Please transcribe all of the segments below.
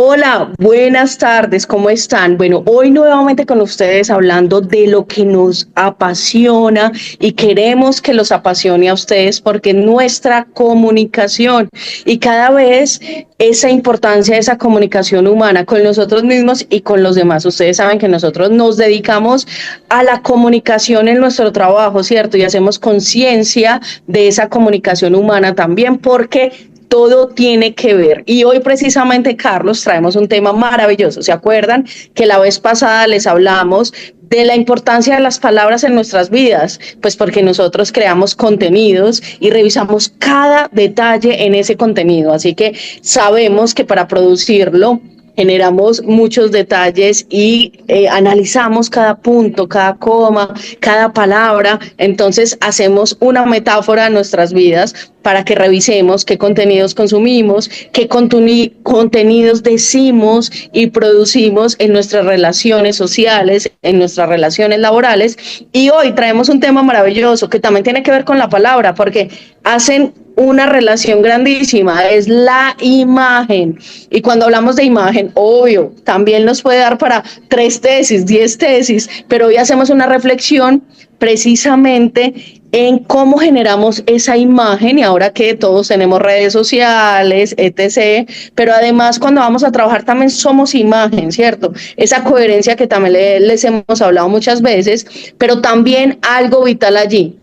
Hola, buenas tardes, ¿cómo están? Bueno, hoy nuevamente con ustedes hablando de lo que nos apasiona y queremos que los apasione a ustedes porque nuestra comunicación y cada vez esa importancia de esa comunicación humana con nosotros mismos y con los demás. Ustedes saben que nosotros nos dedicamos a la comunicación en nuestro trabajo, ¿cierto? Y hacemos conciencia de esa comunicación humana también porque todo tiene que ver. Y hoy precisamente, Carlos, traemos un tema maravilloso. ¿Se acuerdan que la vez pasada les hablamos de la importancia de las palabras en nuestras vidas? Pues porque nosotros creamos contenidos y revisamos cada detalle en ese contenido. Así que sabemos que para producirlo generamos muchos detalles y analizamos cada punto, cada coma, cada palabra. Entonces hacemos una metáfora en nuestras vidas para que revisemos qué contenidos consumimos, qué contenidos decimos y producimos en nuestras relaciones sociales, en nuestras relaciones laborales. Y hoy traemos un tema maravilloso que también tiene que ver con la palabra, porque hacen una relación grandísima, es la imagen. Y cuando hablamos de imagen, obvio, también nos puede dar para 3 tesis, 10 tesis, pero hoy hacemos una reflexión precisamente en cómo generamos esa imagen y ahora que todos tenemos redes sociales, etc., pero además cuando vamos a trabajar también somos imagen, ¿cierto? Esa coherencia que también les hemos hablado muchas veces, pero también algo vital allí.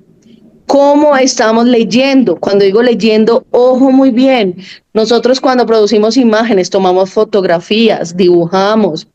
¿Cómo estamos leyendo? Cuando digo leyendo, ojo muy bien. Nosotros cuando producimos imágenes, tomamos fotografías, dibujamos,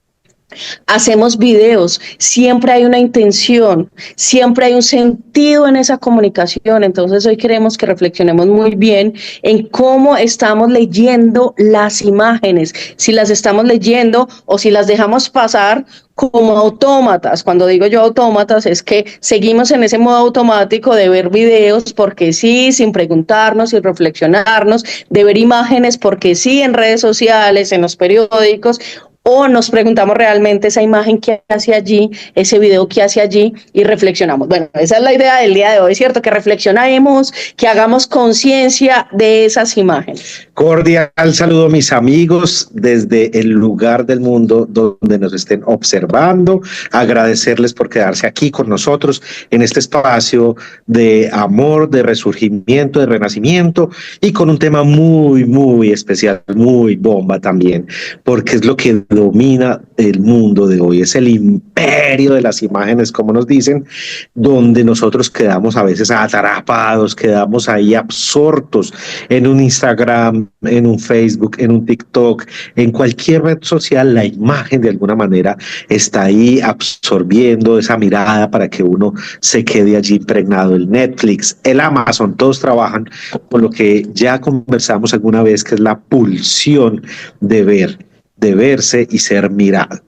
hacemos videos, siempre hay una intención, siempre hay un sentido en esa comunicación. Entonces hoy queremos que reflexionemos muy bien en cómo estamos leyendo las imágenes, si las estamos leyendo o si las dejamos pasar como autómatas. Cuando digo yo autómatas es que seguimos en ese modo automático de ver videos porque sí, sin preguntarnos, sin reflexionarnos, de ver imágenes porque sí en redes sociales, en los periódicos, o nos preguntamos realmente esa imagen que hace allí, ese video que hace allí y reflexionamos. Bueno, esa es la idea del día de hoy, ¿cierto? Que reflexionemos, que hagamos conciencia de esas imágenes. Cordial saludo, mis amigos, desde el lugar del mundo donde nos estén observando. Agradecerles por quedarse aquí con nosotros en este espacio de amor, de resurgimiento, de renacimiento y con un tema muy, muy especial, muy bomba también, porque es lo que domina el mundo de hoy. Es el imperio de las imágenes, como nos dicen, donde nosotros quedamos a veces atrapados, quedamos ahí absortos en un Instagram, en un Facebook, en un TikTok, en cualquier red social. La imagen de alguna manera está ahí absorbiendo esa mirada para que uno se quede allí impregnado. El Netflix, el Amazon, todos trabajan con lo que ya conversamos alguna vez, que es la pulsión de ver, de verse y ser mirado.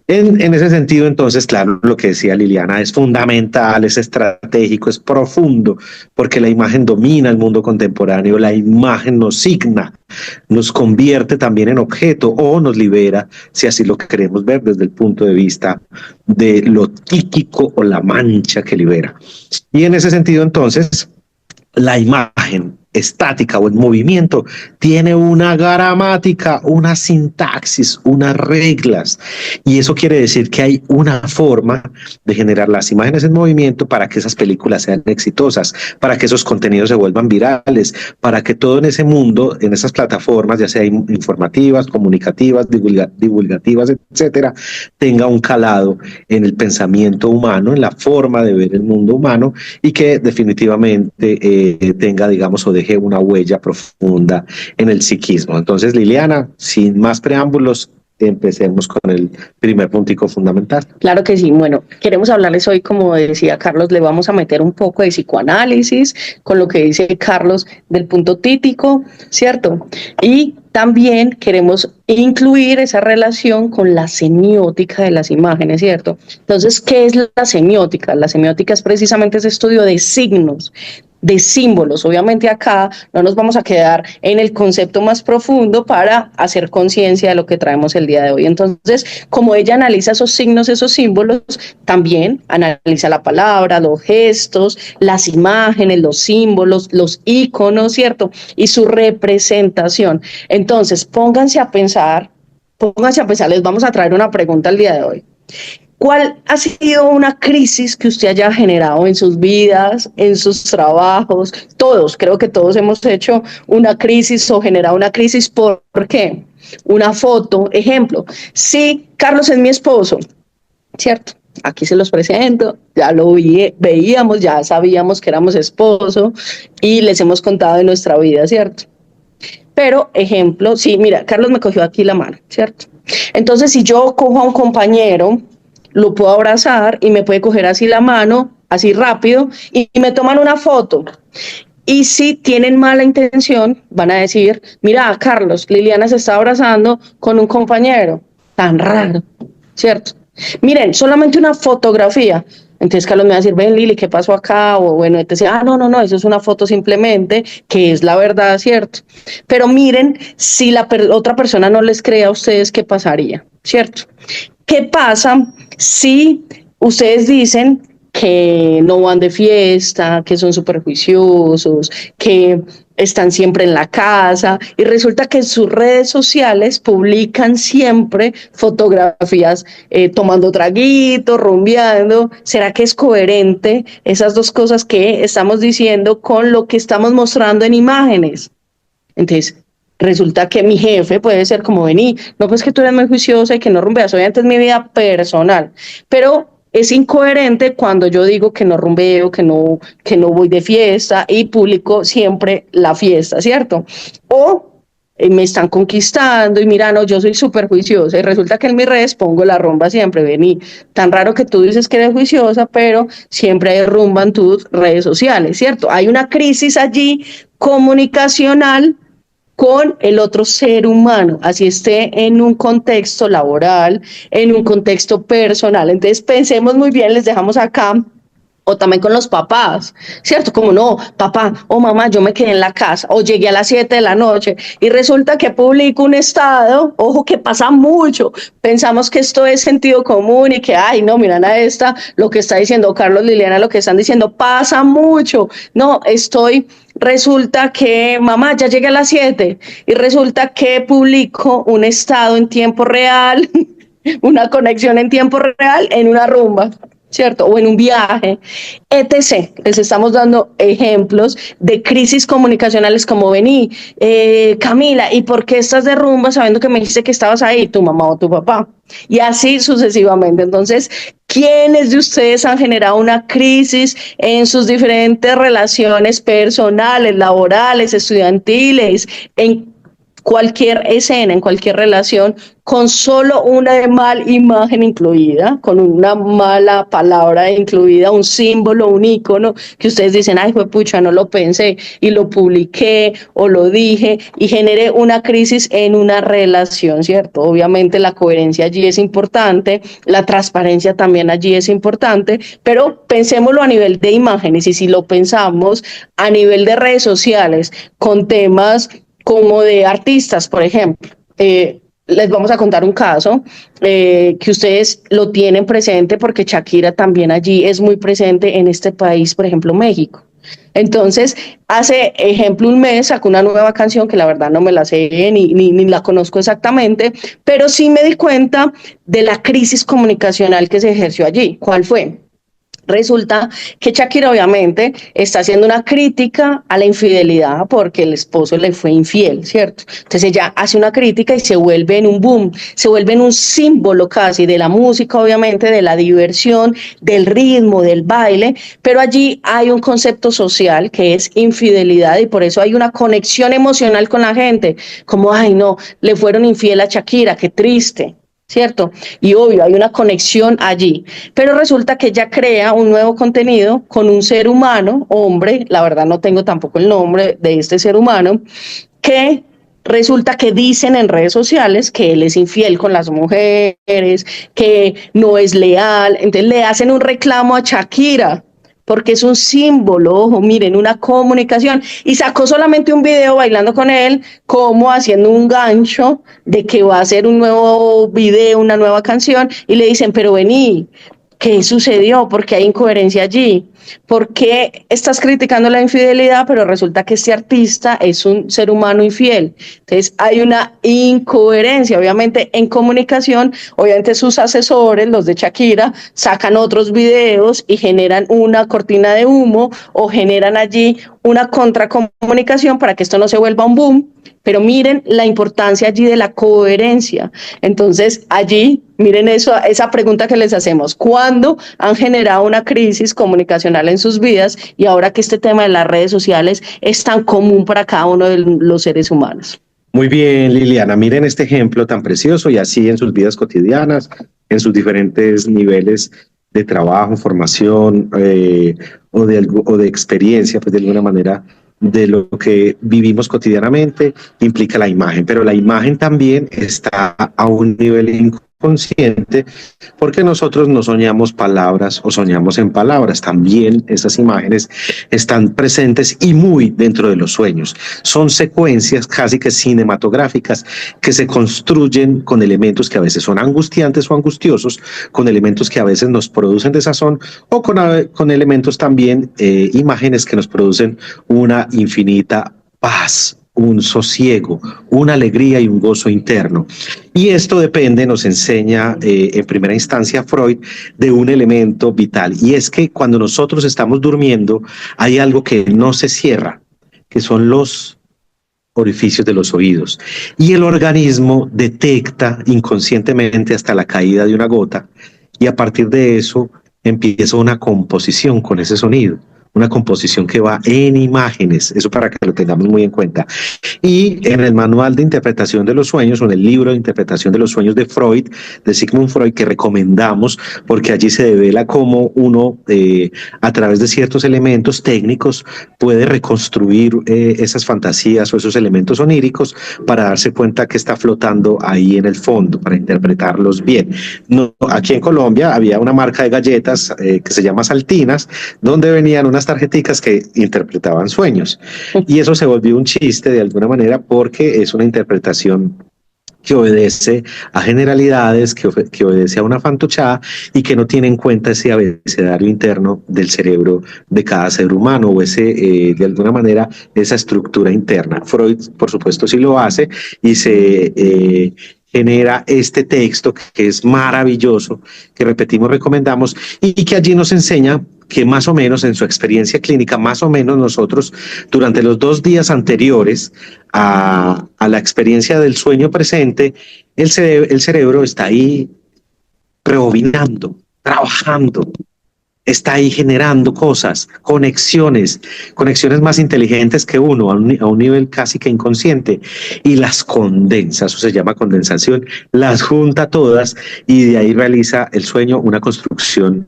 En ese sentido, entonces, claro, lo que decía Liliana es fundamental, es estratégico, es profundo, porque la imagen domina el mundo contemporáneo, la imagen nos signa, nos convierte también en objeto o nos libera, si así lo queremos ver desde el punto de vista de lo psíquico o la mancha que libera. Y en ese sentido, entonces, la imagen estática o en movimiento tiene una gramática, una sintaxis, unas reglas, y eso quiere decir que hay una forma de generar las imágenes en movimiento para que esas películas sean exitosas, para que esos contenidos se vuelvan virales, para que todo en ese mundo, en esas plataformas, ya sea informativas, comunicativas, divulgativas, etcétera, tenga un calado en el pensamiento humano, en la forma de ver el mundo humano, y que definitivamente tenga, digamos, o deje una huella profunda en el psiquismo. Entonces, Liliana, sin más preámbulos, empecemos con el primer puntico fundamental. Claro que sí. Bueno, queremos hablarles hoy, como decía Carlos, le vamos a meter un poco de psicoanálisis con lo que dice Carlos del punto típico, ¿cierto? Y también queremos incluir esa relación con la semiótica de las imágenes, ¿cierto? Entonces, ¿qué es la semiótica? La semiótica es precisamente ese estudio de signos, de símbolos. Obviamente acá no nos vamos a quedar en el concepto más profundo para hacer conciencia de lo que traemos el día de hoy. Entonces, como ella analiza esos signos, esos símbolos, también analiza la palabra, los gestos, las imágenes, los símbolos, los íconos, ¿cierto? Y su representación. Entonces, pónganse a pensar pónganse a pensar, les vamos a traer una pregunta el día de hoy. ¿Cuál ha sido una crisis que usted haya generado en sus vidas, en sus trabajos? Todos, creo que todos hemos hecho una crisis o generado una crisis. ¿Por qué? Una foto, ejemplo. Sí, Carlos es mi esposo, ¿cierto? Aquí se los presento, ya lo veíamos, ya sabíamos que éramos esposo y les hemos contado de nuestra vida, ¿cierto? Pero, ejemplo, sí, mira, Carlos me cogió aquí la mano, ¿cierto? Entonces, si yo cojo a un compañero, lo puedo abrazar y me puede coger así la mano, así rápido, y me toman una foto. Y si tienen mala intención, van a decir, mira, Carlos, Liliana se está abrazando con un compañero. Tan raro, ¿cierto? Miren, solamente una fotografía. Entonces Carlos me va a decir, ven Lili, ¿qué pasó acá? O bueno, te decía, no, eso es una foto simplemente, que es la verdad, ¿cierto? Pero miren, si la otra persona no les cree a ustedes, ¿qué pasaría? ¿Cierto? ¿Qué pasa si ustedes dicen que no van de fiesta, que son súper juiciosos, que están siempre en la casa y resulta que en sus redes sociales publican siempre fotografías tomando traguitos, rumbeando? ¿Será que es coherente esas dos cosas que estamos diciendo con lo que estamos mostrando en imágenes? Entonces, resulta que mi jefe puede ser como, vení, no, pues que tú eres muy juiciosa y que no rumbeas, obviamente es mi vida personal, pero es incoherente cuando yo digo que no rumbeo, que no voy de fiesta y publico siempre la fiesta, ¿cierto? O me están conquistando y mira, no, yo soy súper juiciosa y resulta que en mis redes pongo la rumba siempre, vení, tan raro que tú dices que eres juiciosa, pero siempre hay rumba en tus redes sociales, ¿cierto? Hay una crisis allí comunicacional con el otro ser humano, así esté en un contexto laboral, en un contexto personal. Entonces pensemos muy bien, les dejamos acá, o también con los papás, ¿cierto? Como no, papá o mamá, yo me quedé en la casa o llegué a las 7 de la noche y resulta que publico un estado, ojo que pasa mucho, pensamos que esto es sentido común y que, ay, no, miran a esta, lo que está diciendo Carlos, Liliana, lo que están diciendo, pasa mucho, no, resulta que, mamá, ya llegué a las 7 y resulta que publico un estado en tiempo real, una conexión en tiempo real en una rumba, ¿cierto? O en un viaje, etc. Les estamos dando ejemplos de crisis comunicacionales como vení, Camila, ¿y por qué estás de rumba sabiendo que me dijiste que estabas ahí, tu mamá o tu papá? Y así sucesivamente. Entonces, ¿quiénes de ustedes han generado una crisis en sus diferentes relaciones personales, laborales, estudiantiles, en cualquier escena, en cualquier relación, con solo una mal imagen incluida, con una mala palabra incluida, un símbolo, un icono, que ustedes dicen, ay, fue pucha, no lo pensé, y lo publiqué o lo dije, y generé una crisis en una relación, ¿cierto? Obviamente la coherencia allí es importante, la transparencia también allí es importante, pero pensémoslo a nivel de imágenes, y si lo pensamos a nivel de redes sociales, con temas como de artistas, por ejemplo. Les vamos a contar un caso que ustedes lo tienen presente porque Shakira también allí es muy presente en este país, por ejemplo, México. Entonces, hace ejemplo un mes sacó una nueva canción que la verdad no me la sé ni la conozco exactamente, pero sí me di cuenta de la crisis comunicacional que se ejerció allí. ¿Cuál fue? Resulta que Shakira obviamente está haciendo una crítica a la infidelidad porque el esposo le fue infiel, ¿cierto? Entonces ella hace una crítica y se vuelve en un boom, se vuelve en un símbolo casi de la música, obviamente, de la diversión, del ritmo, del baile, pero allí hay un concepto social que es infidelidad y por eso hay una conexión emocional con la gente, como, ay no, le fueron infiel a Shakira, qué triste, ¿cierto? Y obvio, hay una conexión allí, pero resulta que ella crea un nuevo contenido con un ser humano, hombre, la verdad no tengo tampoco el nombre de este ser humano, que resulta que dicen en redes sociales que él es infiel con las mujeres, que no es leal, entonces le hacen un reclamo a Shakira, porque es un símbolo, ojo, miren, una comunicación, y sacó solamente un video bailando con él, como haciendo un gancho de que va a hacer un nuevo video, una nueva canción, y le dicen, pero vení, ¿qué sucedió? Porque hay incoherencia allí. ¿por qué estás criticando la infidelidad, pero resulta que este artista es un ser humano infiel? Entonces hay una incoherencia, obviamente en comunicación, obviamente sus asesores, los de Shakira, sacan otros videos y generan una cortina de humo o generan allí una contracomunicación para que esto no se vuelva un boom, pero miren la importancia allí de la coherencia. Entonces, allí, miren eso, esa pregunta que les hacemos, ¿cuándo han generado una crisis comunicacional en sus vidas y ahora que este tema de las redes sociales es tan común para cada uno de los seres humanos? Muy bien, Liliana, miren este ejemplo tan precioso y así en sus vidas cotidianas, en sus diferentes niveles de trabajo, formación o de experiencia, pues de alguna manera de lo que vivimos cotidianamente implica la imagen, pero la imagen también está a un nivel inconsciente porque nosotros no soñamos palabras o soñamos en palabras, también esas imágenes están presentes y muy dentro de los sueños. Son secuencias casi que cinematográficas que se construyen con elementos que a veces son angustiantes o angustiosos, con elementos que a veces nos producen desazón o con elementos también, imágenes que nos producen una infinita paz, un sosiego, una alegría y un gozo interno. Y esto depende, nos enseña en primera instancia Freud, de un elemento vital, y es que cuando nosotros estamos durmiendo hay algo que no se cierra, que son los orificios de los oídos, y el organismo detecta inconscientemente hasta la caída de una gota, y a partir de eso empieza una composición con ese sonido, una composición que va en imágenes, eso para que lo tengamos muy en cuenta. Y en el manual de interpretación de los sueños, o en el libro de interpretación de los sueños de Freud, de Sigmund Freud, que recomendamos, porque allí se devela cómo uno, a través de ciertos elementos técnicos, puede reconstruir esas fantasías o esos elementos oníricos para darse cuenta que está flotando ahí en el fondo, para interpretarlos bien. No, aquí en Colombia había una marca de galletas que se llama Saltinas, donde venían unas tarjeticas que interpretaban sueños. Y eso se volvió un chiste de alguna manera porque es una interpretación que obedece a generalidades, que obedece a una fantochada y que no tiene en cuenta ese abecedario interno del cerebro de cada ser humano o ese, de alguna manera, esa estructura interna. Freud, por supuesto, sí lo hace y se genera este texto que es maravilloso, que repetimos, recomendamos, y que allí nos enseña que más o menos en su experiencia clínica, más o menos nosotros durante los 2 días anteriores a la experiencia del sueño presente, el cerebro está ahí rebobinando, trabajando, está ahí generando cosas, conexiones más inteligentes que uno, a un nivel casi que inconsciente, y las condensa, eso se llama condensación, las junta todas y de ahí realiza el sueño una construcción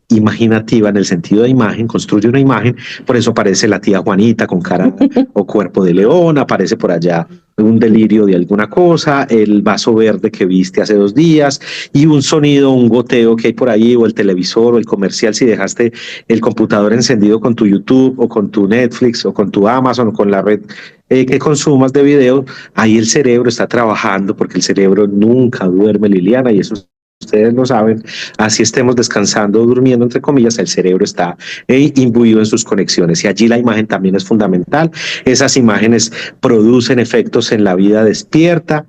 imaginativa en el sentido de imagen, construye una imagen, por eso aparece la tía Juanita con cara o cuerpo de león, aparece por allá un delirio de alguna cosa, el vaso verde que viste hace 2 días y un sonido, un goteo que hay por ahí, o el televisor o el comercial, si dejaste el computador encendido con tu YouTube o con tu Netflix o con tu Amazon o con la red que consumas de video, ahí el cerebro está trabajando porque el cerebro nunca duerme, Liliana, y eso ustedes lo saben, así estemos descansando o durmiendo, entre comillas, el cerebro está imbuido en sus conexiones y allí la imagen también es fundamental. Esas imágenes producen efectos en la vida despierta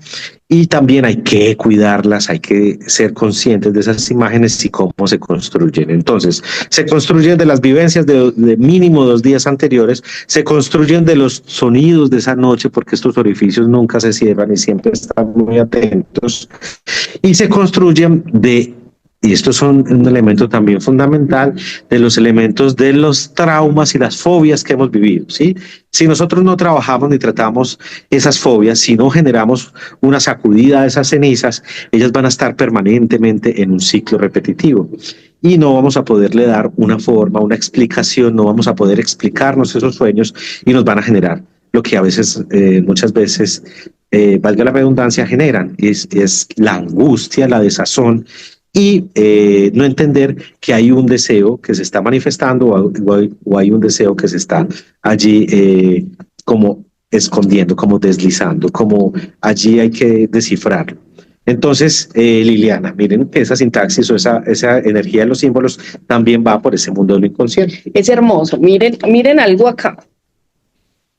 y también hay que cuidarlas, hay que ser conscientes de esas imágenes y cómo se construyen. Entonces, se construyen de las vivencias de mínimo 2 días anteriores, se construyen de los sonidos de esa noche, porque estos orificios nunca se cierran y siempre están muy atentos, y se construyen y estos son un elemento también fundamental, de los elementos de los traumas y las fobias que hemos vivido, ¿sí? Si nosotros no trabajamos ni tratamos esas fobias, si no generamos una sacudida de esas cenizas, ellas van a estar permanentemente en un ciclo repetitivo y no vamos a poderle dar una forma, una explicación, no vamos a poder explicarnos esos sueños y nos van a generar lo que a veces, muchas veces, valga la redundancia, generan, es la angustia, la desazón, y no entender que hay un deseo que se está manifestando o hay un deseo que se está allí como escondiendo, como deslizando, como allí hay que descifrarlo. Entonces, Liliana, miren que esa sintaxis o esa energía de los símbolos también va por ese mundo de lo inconsciente. Es hermoso. Miren algo acá.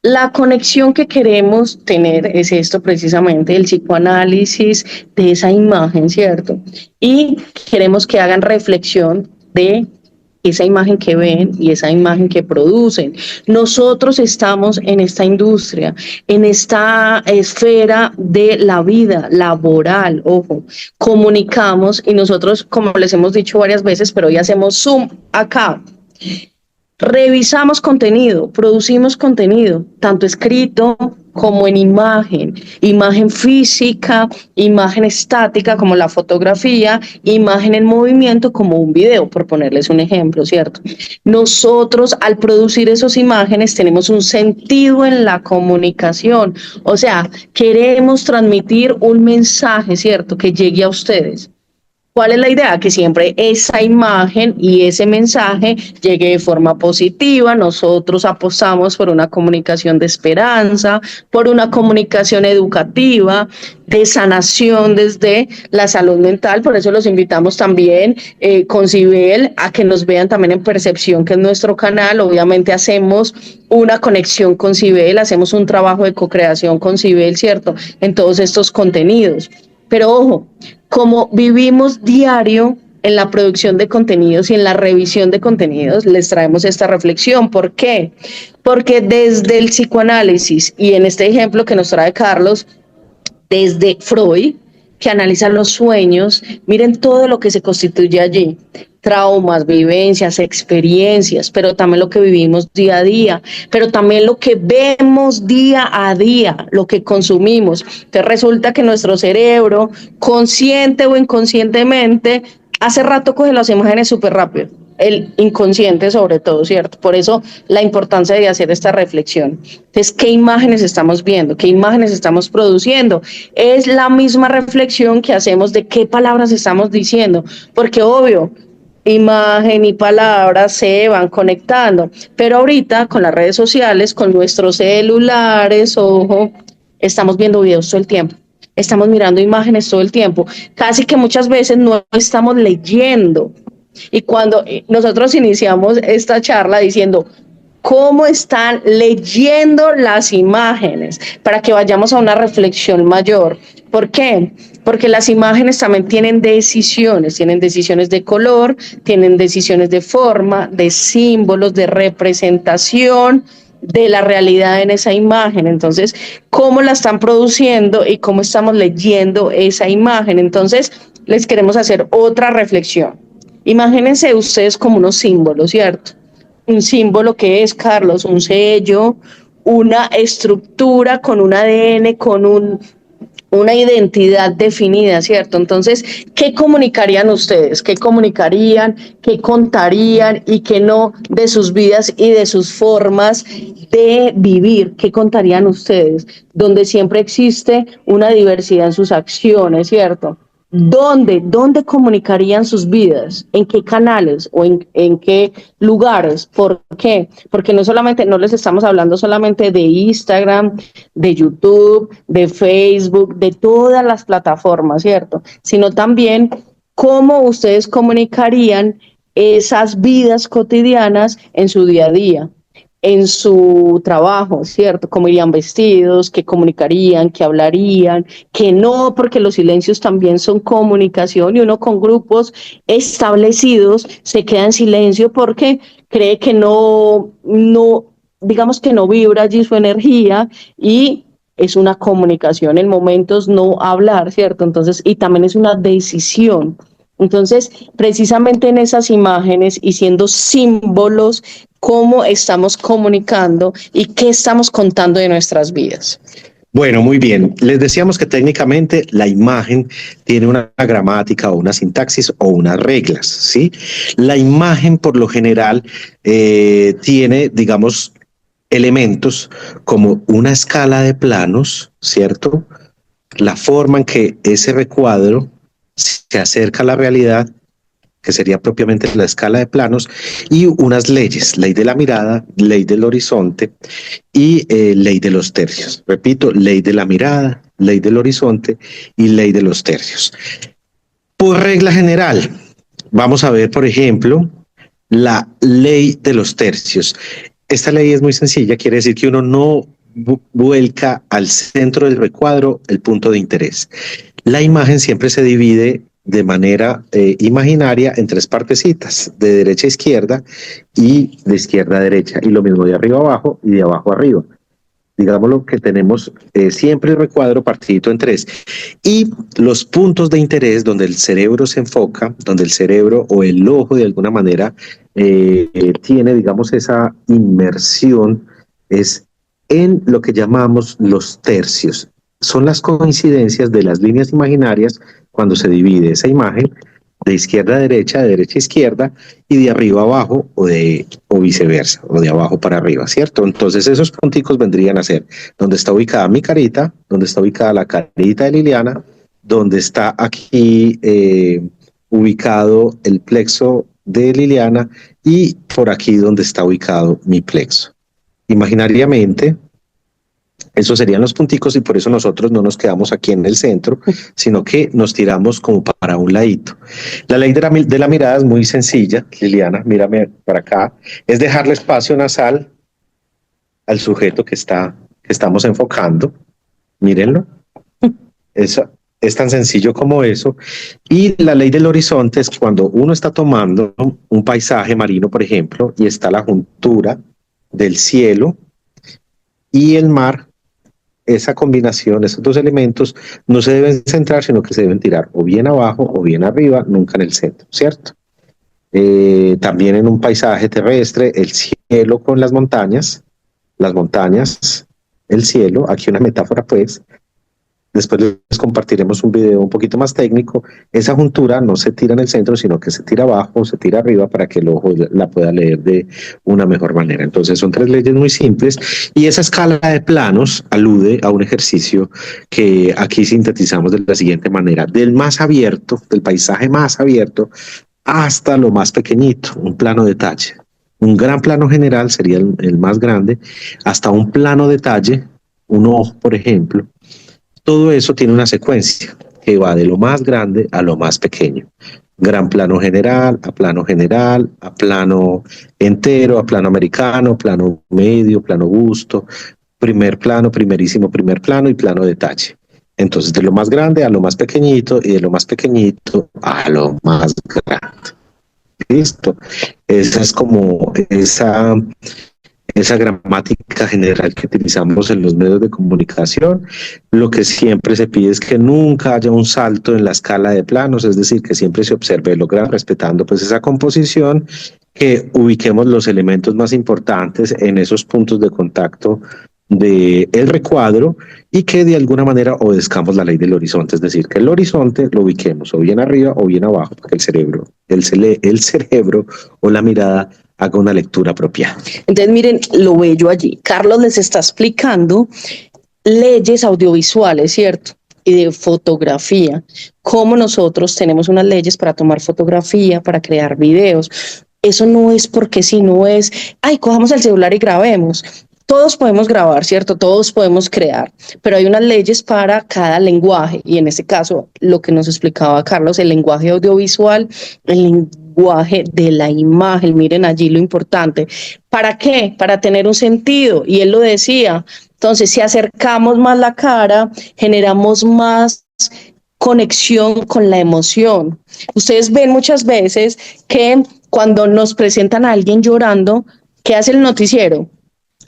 La conexión que queremos tener es esto precisamente, el psicoanálisis de esa imagen, ¿cierto? Y queremos que hagan reflexión de esa imagen que ven y esa imagen que producen. Nosotros estamos en esta industria, en esta esfera de la vida laboral, ojo, comunicamos y nosotros, como les hemos dicho varias veces, pero hoy hacemos zoom acá. Revisamos contenido, producimos contenido, tanto escrito como en imagen física, imagen estática como la fotografía, imagen en movimiento como un video, por ponerles un ejemplo, ¿cierto? Nosotros al producir esas imágenes tenemos un sentido en la comunicación, o sea, queremos transmitir un mensaje, ¿cierto? Que llegue a ustedes. ¿Cuál es la idea? Que siempre esa imagen y ese mensaje llegue de forma positiva. Nosotros apostamos por una comunicación de esperanza, por una comunicación educativa, de sanación desde la salud mental. Por eso los invitamos también con Cibel a que nos vean también en Percepción, que es nuestro canal. Obviamente hacemos una conexión con Cibel, hacemos un trabajo de co-creación con Cibel, ¿cierto? En todos estos contenidos. Pero ojo, como vivimos diario en la producción de contenidos y en la revisión de contenidos, les traemos esta reflexión. ¿Por qué? Porque desde el psicoanálisis y en este ejemplo que nos trae Carlos, desde Freud, que analiza los sueños, miren todo lo que se constituye allí. Traumas, vivencias, experiencias, pero también lo que vivimos día a día, pero también lo que vemos día a día, lo que consumimos. Entonces resulta que nuestro cerebro, consciente o inconscientemente, hace rato coge las imágenes súper rápido. El inconsciente sobre todo, ¿cierto? Por eso la importancia de hacer esta reflexión. Entonces, ¿qué imágenes estamos viendo? ¿Qué imágenes estamos produciendo? Es la misma reflexión que hacemos de qué palabras estamos diciendo, porque obvio, imagen y palabras se van conectando, pero ahorita con las redes sociales, con nuestros celulares, ojo, estamos viendo videos todo el tiempo. Estamos mirando imágenes todo el tiempo. Casi que muchas veces no estamos leyendo. Y cuando nosotros iniciamos esta charla diciendo cómo están leyendo las imágenes para que vayamos a una reflexión mayor. ¿Por qué? Porque las imágenes también tienen decisiones de color, tienen decisiones de forma, de símbolos, de representación de la realidad en esa imagen. Entonces, ¿cómo la están produciendo y cómo estamos leyendo esa imagen? Entonces, les queremos hacer otra reflexión. Imagínense ustedes como unos símbolos, ¿cierto? Un símbolo que es, Carlos, un sello, una estructura con un ADN, con una identidad definida, ¿cierto? Entonces, ¿qué comunicarían ustedes? ¿Qué comunicarían? ¿Qué contarían? Y qué no de sus vidas y de sus formas de vivir. ¿Qué contarían ustedes? Donde siempre existe una diversidad en sus acciones, ¿cierto? ¿Dónde comunicarían sus vidas? ¿En qué canales o en qué lugares? ¿Por qué? Porque no les estamos hablando solamente de Instagram, de YouTube, de Facebook, de todas las plataformas, ¿cierto? Sino también cómo ustedes comunicarían esas vidas cotidianas en su día a día, en su trabajo, ¿cierto? Cómo irían vestidos, qué comunicarían, qué hablarían, qué no, porque los silencios también son comunicación y uno con grupos establecidos se queda en silencio porque cree que digamos que no vibra allí su energía y es una comunicación en momentos no hablar, ¿cierto? Entonces, y también es una decisión. Entonces, precisamente en esas imágenes y siendo símbolos, cómo estamos comunicando y qué estamos contando de nuestras vidas. Bueno, muy bien. Les decíamos que técnicamente la imagen tiene una gramática o una sintaxis o unas reglas, ¿sí? La imagen, por lo general, tiene, digamos, elementos como una escala de planos, ¿cierto? La forma en que ese recuadro se acerca a la realidad, que sería propiamente la escala de planos, y unas leyes, ley de la mirada, ley del horizonte y ley de los tercios. Repito, ley de la mirada, ley del horizonte y ley de los tercios. Por regla general, vamos a ver, por ejemplo, la ley de los tercios. Esta ley es muy sencilla, quiere decir que uno no vuelca al centro del recuadro el punto de interés. La imagen siempre se divide de manera imaginaria en tres partecitas, de derecha a izquierda y de izquierda a derecha, y lo mismo de arriba a abajo y de abajo a arriba. Digámoslo que tenemos siempre el recuadro partidito en tres. Y los puntos de interés donde el cerebro se enfoca, donde el cerebro o el ojo de alguna manera tiene, digamos, esa inmersión, es en lo que llamamos los tercios. Son las coincidencias de las líneas imaginarias cuando se divide esa imagen de izquierda a derecha, de derecha a izquierda, y de arriba a abajo, o viceversa, o de abajo para arriba, ¿cierto? Entonces esos punticos vendrían a ser donde está ubicada mi carita, donde está ubicada la carita de Liliana, donde está aquí ubicado el plexo de Liliana, y por aquí donde está ubicado mi plexo. Imaginariamente, esos serían los punticos, y por eso nosotros no nos quedamos aquí en el centro, sino que nos tiramos como para un ladito. La ley de la mirada es muy sencilla, Liliana, mírame para acá, es dejarle espacio nasal al sujeto que estamos enfocando. Mírenlo. Eso es tan sencillo como eso. Y la ley del horizonte es cuando uno está tomando un paisaje marino, por ejemplo, y está la juntura del cielo y el mar. Esa combinación, esos dos elementos no se deben centrar, sino que se deben tirar o bien abajo o bien arriba, nunca en el centro, ¿cierto? También en un paisaje terrestre, el cielo con las montañas, el cielo, aquí una metáfora pues, después les compartiremos un video un poquito más técnico. Esa juntura no se tira en el centro, sino que se tira abajo, se tira arriba para que el ojo la pueda leer de una mejor manera. Entonces son tres leyes muy simples, y esa escala de planos alude a un ejercicio que aquí sintetizamos de la siguiente manera: del más abierto, del paisaje más abierto, hasta lo más pequeñito, un plano detalle. Un gran plano general sería el más grande, hasta un plano detalle, un ojo, por ejemplo. Todo eso tiene una secuencia que va de lo más grande a lo más pequeño. Gran plano general, a plano entero, a plano americano, plano medio, plano gusto, primer plano, primerísimo primer plano y plano detalle. Entonces, de lo más grande a lo más pequeñito, y de lo más pequeñito a lo más grande. Listo. Esa es como esa gramática general que utilizamos en los medios de comunicación. Lo que siempre se pide es que nunca haya un salto en la escala de planos, es decir, que siempre se observe lo grande, respetando pues esa composición, que ubiquemos los elementos más importantes en esos puntos de contacto del recuadro, y que de alguna manera obedezcamos la ley del horizonte, es decir, que el horizonte lo ubiquemos o bien arriba o bien abajo, para que el cerebro o la mirada haga una lectura apropiada. Entonces, miren lo bello allí. Carlos les está explicando leyes audiovisuales, ¿cierto? Y de fotografía. Cómo nosotros tenemos unas leyes para tomar fotografía, para crear videos. Eso no es porque si no es, ay, cojamos el celular y grabemos. Todos podemos grabar, ¿cierto? Todos podemos crear, pero hay unas leyes para cada lenguaje, y en este caso, lo que nos explicaba Carlos, el lenguaje audiovisual, el lenguaje de la imagen. Miren allí lo importante. ¿Para qué? Para tener un sentido, y él lo decía. Entonces, si acercamos más la cara, generamos más conexión con la emoción. Ustedes ven muchas veces que cuando nos presentan a alguien llorando, ¿qué hace el noticiero?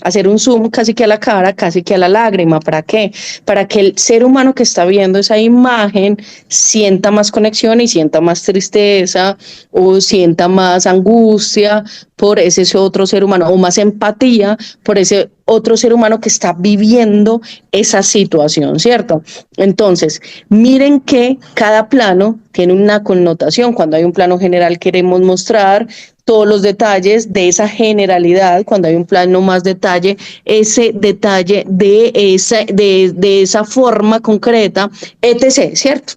Hacer un zoom casi que a la cara, casi que a la lágrima. ¿Para qué? Para que el ser humano que está viendo esa imagen sienta más conexión y sienta más tristeza, o sienta más angustia por ese otro ser humano, o más empatía por ese otro ser humano que está viviendo esa situación, ¿cierto? Entonces, miren que cada plano tiene una connotación. Cuando hay un plano general, queremos mostrar todos los detalles de esa generalidad. Cuando hay un plano más detalle, ese detalle de esa forma concreta, etc., ¿cierto?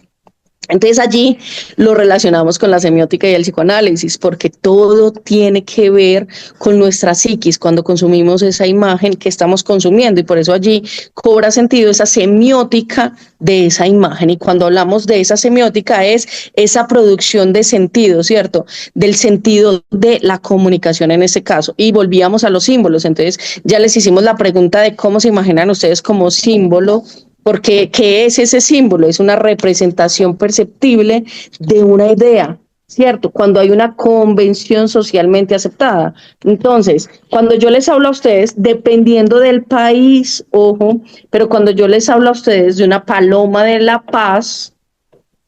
Entonces allí lo relacionamos con la semiótica y el psicoanálisis, porque todo tiene que ver con nuestra psiquis cuando consumimos esa imagen que estamos consumiendo, y por eso allí cobra sentido esa semiótica de esa imagen. Y cuando hablamos de esa semiótica es esa producción de sentido, ¿cierto? Del sentido de la comunicación en este caso. Y volvíamos a los símbolos. Entonces ya les hicimos la pregunta de cómo se imaginan ustedes como símbolo. Porque, ¿qué es ese símbolo? Es una representación perceptible de una idea, ¿cierto? Cuando hay una convención socialmente aceptada. Entonces, cuando yo les hablo a ustedes, dependiendo del país, ojo, pero cuando yo les hablo a ustedes de una paloma de la paz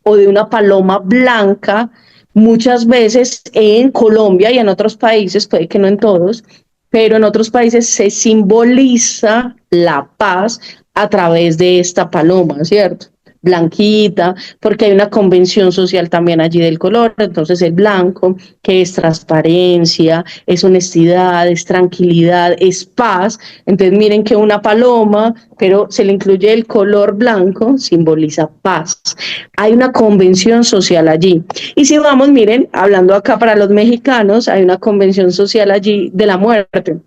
o de una paloma blanca, muchas veces en Colombia y en otros países, puede que no en todos, pero en otros países se simboliza la paz a través de esta paloma, ¿cierto? Blanquita, porque hay una convención social también allí del color, entonces el blanco, que es transparencia, es honestidad, es tranquilidad, es paz. Entonces miren que una paloma, pero se le incluye el color blanco, simboliza paz. Hay una convención social allí. Y si vamos, miren, hablando acá para los mexicanos, hay una convención social allí de la muerte.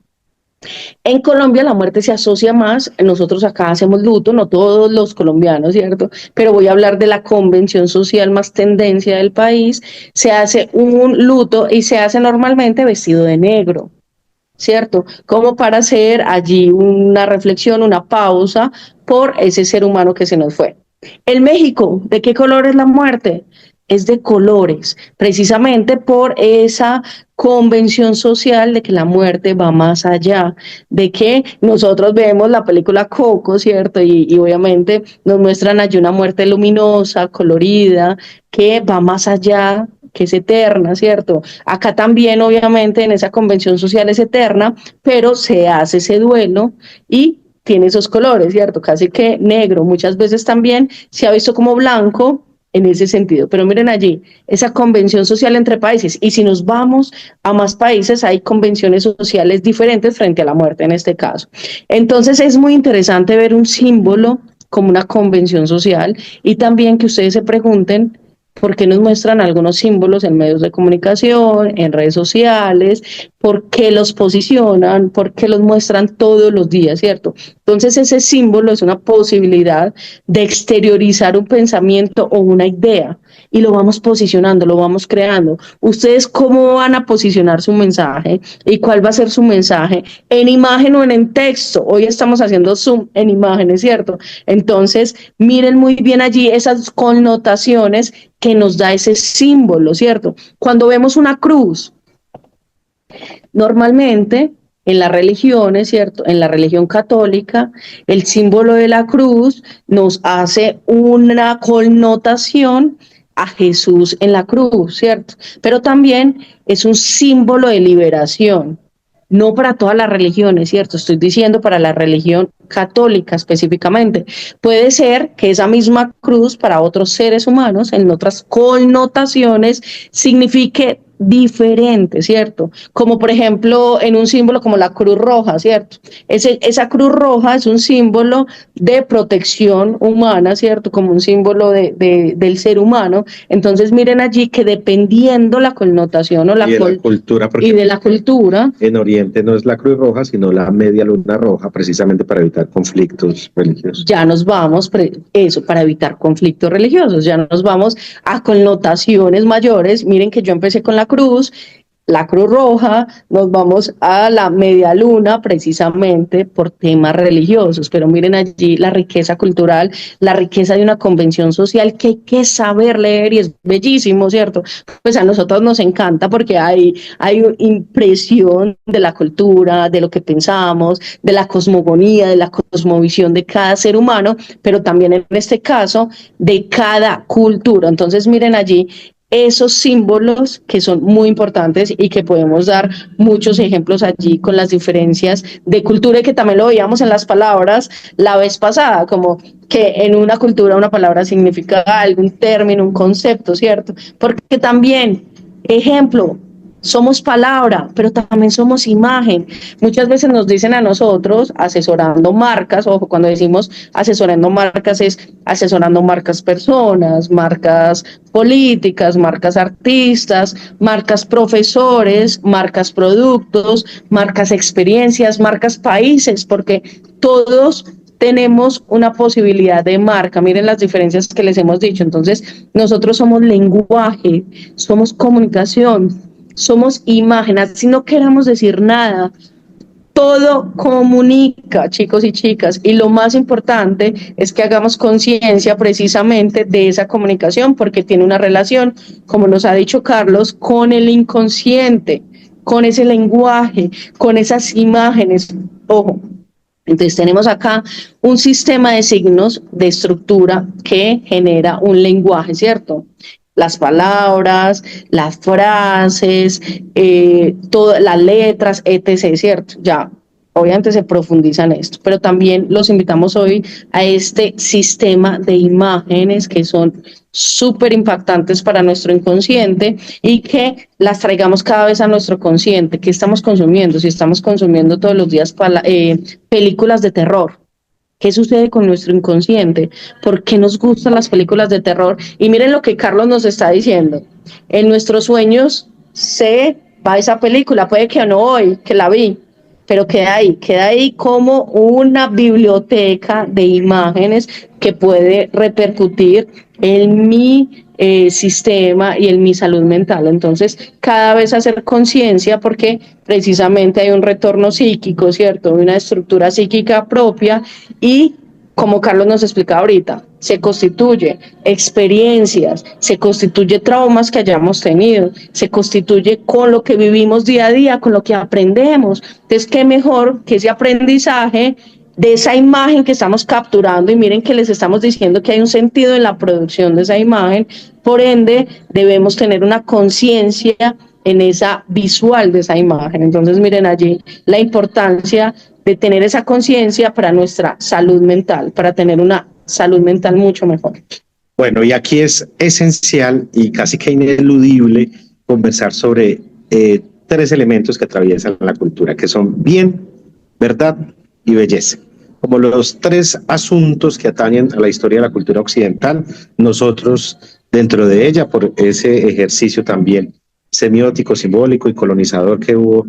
En Colombia la muerte se asocia más, nosotros acá hacemos luto, no todos los colombianos, ¿cierto? Pero voy a hablar de la convención social más tendencia del país. Se hace un luto y se hace normalmente vestido de negro, ¿cierto? Como para hacer allí una reflexión, una pausa por ese ser humano que se nos fue. En México, ¿de qué color es la muerte? Es de colores, precisamente por esa convención social de que la muerte va más allá, de que nosotros vemos la película Coco, ¿cierto? Y obviamente nos muestran allí una muerte luminosa, colorida, que va más allá, que es eterna, ¿cierto? Acá también, obviamente, en esa convención social es eterna, pero se hace ese duelo y tiene esos colores, ¿cierto? Casi que negro, muchas veces también se ha visto como blanco en ese sentido. Pero miren allí, esa convención social entre países. Y si nos vamos a más países, hay convenciones sociales diferentes frente a la muerte en este caso. Entonces es muy interesante ver un símbolo como una convención social y también que ustedes se pregunten por qué nos muestran algunos símbolos en medios de comunicación, en redes sociales, por qué los posicionan, por qué los muestran todos los días, ¿cierto? Entonces ese símbolo es una posibilidad de exteriorizar un pensamiento o una idea y lo vamos posicionando, lo vamos creando. ¿Ustedes cómo van a posicionar su mensaje y cuál va a ser su mensaje en imagen o en texto? Hoy estamos haciendo zoom en imágenes, ¿cierto? Entonces miren muy bien allí esas connotaciones que nos da ese símbolo, ¿cierto? Cuando vemos una cruz, normalmente en las religiones, ¿cierto? En la religión católica, el símbolo de la cruz nos hace una connotación a Jesús en la cruz, ¿cierto? Pero también es un símbolo de liberación. No para todas las religiones, ¿cierto? Estoy diciendo para la religión católica específicamente. Puede ser que esa misma cruz para otros seres humanos, en otras connotaciones, signifique diferente, ¿cierto? Como por ejemplo en un símbolo como la Cruz Roja, ¿cierto? Esa Cruz Roja es un símbolo de protección humana, ¿cierto? Como un símbolo del ser humano. Entonces miren allí que dependiendo la connotación o la, cultura, y de la cultura. En Oriente no es la Cruz Roja, sino la Media Luna Roja, precisamente para evitar conflictos religiosos. Ya nos vamos, eso, para evitar conflictos religiosos, ya nos vamos a connotaciones mayores. Miren que yo empecé con la Cruz Roja, nos vamos a la media luna precisamente por temas religiosos, pero miren allí la riqueza cultural, la riqueza de una convención social que hay que saber leer y es bellísimo, ¿cierto? Pues a nosotros nos encanta porque hay impresión de la cultura, de lo que pensamos, de la cosmogonía, de la cosmovisión de cada ser humano, pero también en este caso de cada cultura. Entonces miren allí esos símbolos que son muy importantes y que podemos dar muchos ejemplos allí con las diferencias de cultura y que también lo veíamos en las palabras la vez pasada, como que en una cultura una palabra significa algún término, un concepto, ¿cierto? Porque también, ejemplo, somos palabra, pero también somos imagen. Muchas veces nos dicen a nosotros, asesorando marcas, ojo, cuando decimos asesorando marcas es asesorando marcas personas, marcas políticas, marcas artistas, marcas profesores, marcas productos, marcas experiencias, marcas países, porque todos tenemos una posibilidad de marca. Miren las diferencias que les hemos dicho. Entonces, nosotros somos lenguaje, somos comunicación, somos imagen, así no queramos decir nada. Todo comunica, chicos y chicas, y lo más importante es que hagamos conciencia precisamente de esa comunicación, porque tiene una relación, como nos ha dicho Carlos, con el inconsciente, con ese lenguaje, con esas imágenes. Ojo, entonces tenemos acá un sistema de signos de estructura que genera un lenguaje, ¿cierto? Las palabras, las frases, todas las letras, etc., ¿cierto? Ya, obviamente se profundiza en esto, pero también los invitamos hoy a este sistema de imágenes que son súper impactantes para nuestro inconsciente y que las traigamos cada vez a nuestro consciente. ¿Qué estamos consumiendo? Si estamos consumiendo todos los días películas de terror, ¿qué sucede con nuestro inconsciente? ¿Por qué nos gustan las películas de terror? Y miren lo que Carlos nos está diciendo. En nuestros sueños se va esa película, puede que no hoy, que la vi, pero queda ahí como una biblioteca de imágenes que puede repercutir en mi sistema y en mi salud mental. Entonces, cada vez hacer conciencia, porque precisamente hay un retorno psíquico, ¿cierto? Una estructura psíquica propia y, como Carlos nos explicaba ahorita, se constituye experiencias, se constituye traumas que hayamos tenido, se constituye con lo que vivimos día a día, con lo que aprendemos. Entonces, qué mejor que ese aprendizaje de esa imagen que estamos capturando, y miren que les estamos diciendo que hay un sentido en la producción de esa imagen, por ende debemos tener una conciencia en esa visual de esa imagen. Entonces miren allí la importancia de tener esa conciencia para nuestra salud mental, para tener una salud mental mucho mejor. Bueno, y aquí es esencial y casi que ineludible conversar sobre tres elementos que atraviesan la cultura, que son bien, verdad y belleza. Como los tres asuntos que atañen a la historia de la cultura occidental, nosotros dentro de ella, por ese ejercicio también semiótico, simbólico y colonizador que hubo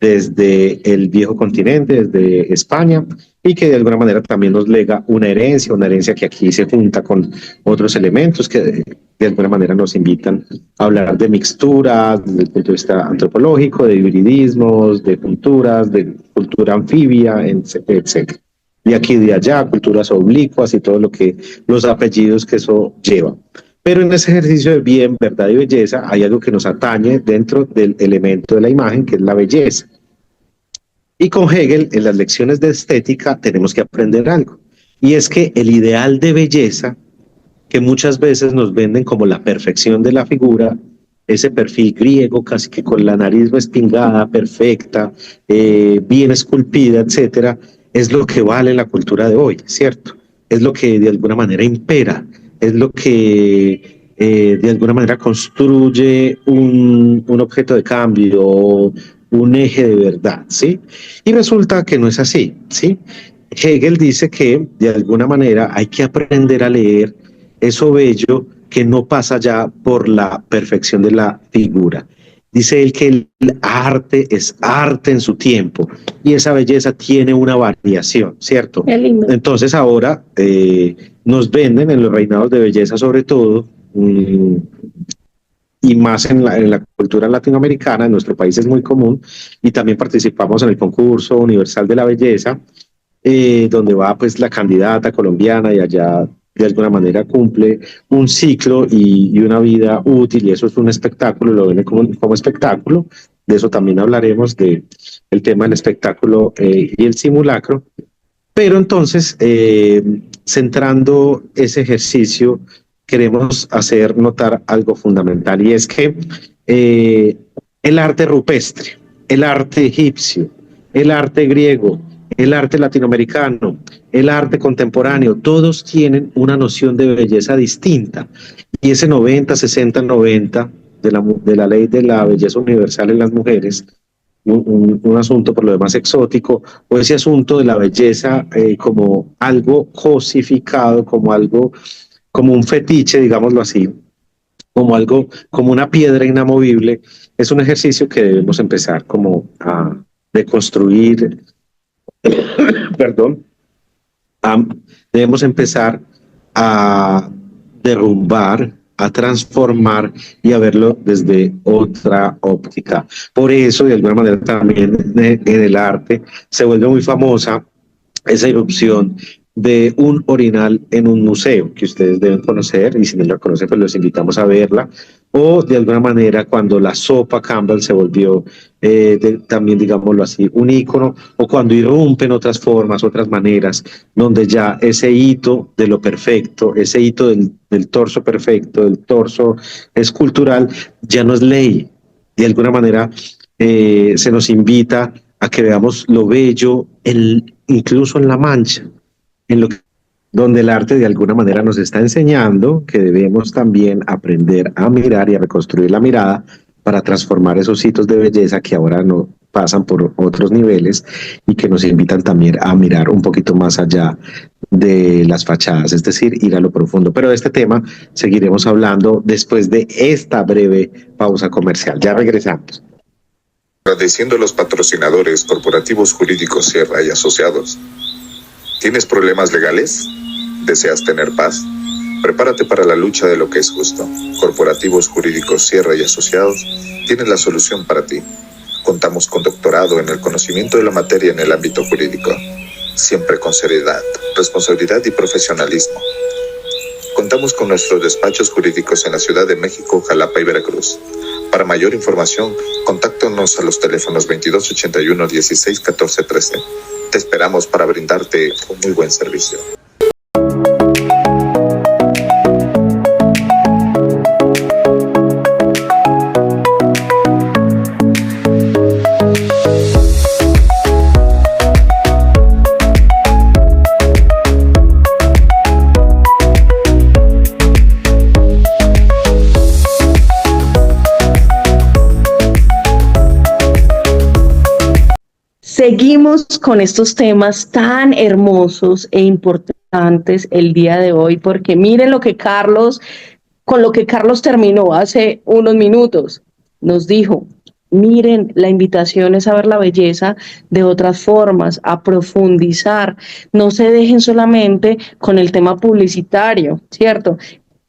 desde el viejo continente, desde España, y que de alguna manera también nos lega una herencia que aquí se junta con otros elementos que de alguna manera nos invitan a hablar de mixturas desde el punto de vista antropológico, de hibridismos, de cultura anfibia, etc. De aquí y de allá, culturas oblicuas y todo lo que los apellidos que eso lleva. Pero en ese ejercicio de bien, verdad y belleza hay algo que nos atañe dentro del elemento de la imagen, que es la belleza. Y con Hegel, en las lecciones de estética, tenemos que aprender algo. Y es que el ideal de belleza, que muchas veces nos venden como la perfección de la figura, ese perfil griego, casi que con la nariz respingada, perfecta, bien esculpida, etcétera, es lo que vale en la cultura de hoy, ¿cierto? Es lo que de alguna manera impera, es lo que de alguna manera construye un objeto de cambio, un eje de verdad, ¿sí? Y resulta que no es así, ¿sí? Hegel dice que de alguna manera hay que aprender a leer eso bello que no pasa ya por la perfección de la figura. Dice él que el arte es arte en su tiempo y esa belleza tiene una variación, ¿cierto? Entonces ahora nos venden en los reinados de belleza sobre todo, y más en la cultura latinoamericana, en nuestro país es muy común, y también participamos en el concurso universal de la belleza, donde va pues la candidata colombiana y allá de alguna manera cumple un ciclo y una vida útil, y eso es un espectáculo, lo ven como espectáculo. De eso también hablaremos, del tema del espectáculo y el simulacro. Pero entonces, centrando ese ejercicio, queremos hacer notar algo fundamental, y es que el arte rupestre, el arte egipcio, el arte griego, el arte latinoamericano, el arte contemporáneo, todos tienen una noción de belleza distinta. Y ese 90, 60, 90 de la ley de la belleza universal en las mujeres, un asunto por lo demás exótico, o ese asunto de la belleza como algo cosificado, como algo, como un fetiche, digámoslo así, como algo, como una piedra inamovible, es un ejercicio que debemos empezar como a deconstruir, perdón, debemos empezar a derrumbar, a transformar y a verlo desde otra óptica. Por eso, de alguna manera, también en el arte se vuelve muy famosa esa irrupción de un orinal en un museo que ustedes deben conocer, y si no la conocen, pues los invitamos a verla, o de alguna manera cuando la sopa Campbell se volvió también, digámoslo así, un ícono, o cuando irrumpen otras formas, otras maneras, donde ya ese hito de lo perfecto, ese hito del torso perfecto, del torso escultural, ya no es ley. De alguna manera se nos invita a que veamos lo bello incluso en la mancha, en lo que, donde el arte de alguna manera nos está enseñando que debemos también aprender a mirar y a reconstruir la mirada para transformar esos hitos de belleza que ahora no pasan por otros niveles y que nos invitan también a mirar un poquito más allá de las fachadas, es decir, ir a lo profundo. Pero de este tema seguiremos hablando después de esta breve pausa comercial. Ya regresamos. Agradeciendo a los patrocinadores Corporativos Jurídicos Sierra y Asociados. ¿Tienes problemas legales? ¿Deseas tener paz? Prepárate para la lucha de lo que es justo. Corporativos Jurídicos Sierra y Asociados tienen la solución para ti. Contamos con doctorado en el conocimiento de la materia en el ámbito jurídico, siempre con seriedad, responsabilidad y profesionalismo. Contamos con nuestros despachos jurídicos en la Ciudad de México, Jalapa y Veracruz. Para mayor información, contáctanos a los teléfonos 2281 16 14 13. Te esperamos para brindarte un muy buen servicio. Seguimos con estos temas tan hermosos e importantes el día de hoy, porque miren con lo que Carlos terminó hace unos minutos. Nos dijo, miren, la invitación es a ver la belleza de otras formas, a profundizar. No se dejen solamente con el tema publicitario, ¿cierto?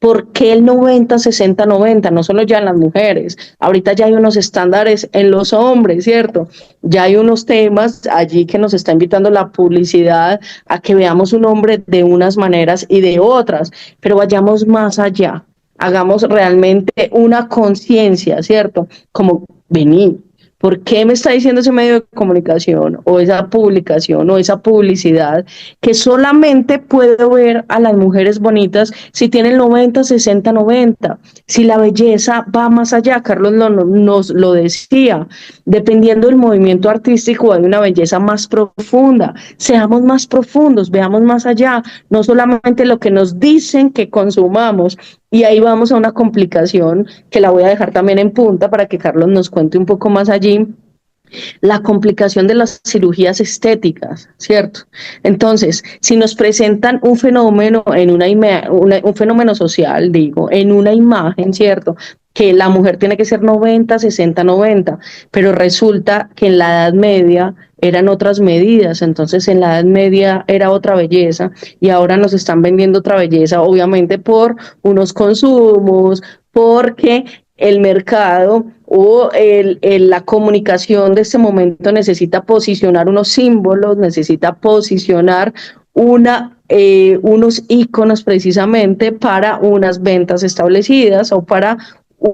¿Por qué el 90-60-90? No solo ya en las mujeres, ahorita ya hay unos estándares en los hombres, ¿cierto? Ya hay unos temas allí que nos está invitando la publicidad a que veamos un hombre de unas maneras y de otras, pero vayamos más allá, hagamos realmente una conciencia, ¿cierto? Como venir. ¿Por qué me está diciendo ese medio de comunicación o esa publicación o esa publicidad que solamente puedo ver a las mujeres bonitas si tienen 90-60-90? Si la belleza va más allá, Carlos nos lo decía, dependiendo del movimiento artístico hay una belleza más profunda. Seamos más profundos, veamos más allá, no solamente lo que nos dicen que consumamos. Y ahí vamos a una complicación que la voy a dejar también en punta para que Carlos nos cuente un poco más allí, la complicación de las cirugías estéticas, ¿cierto? Entonces, si nos presentan un fenómeno en un fenómeno social, digo, en una imagen, ¿cierto? Que la mujer tiene que ser 90-60-90, pero resulta que en la Edad Media eran otras medidas, entonces en la Edad Media era otra belleza y ahora nos están vendiendo otra belleza, obviamente por unos consumos, porque el mercado o la comunicación de este momento necesita posicionar unos símbolos, necesita posicionar unos íconos precisamente para unas ventas establecidas o para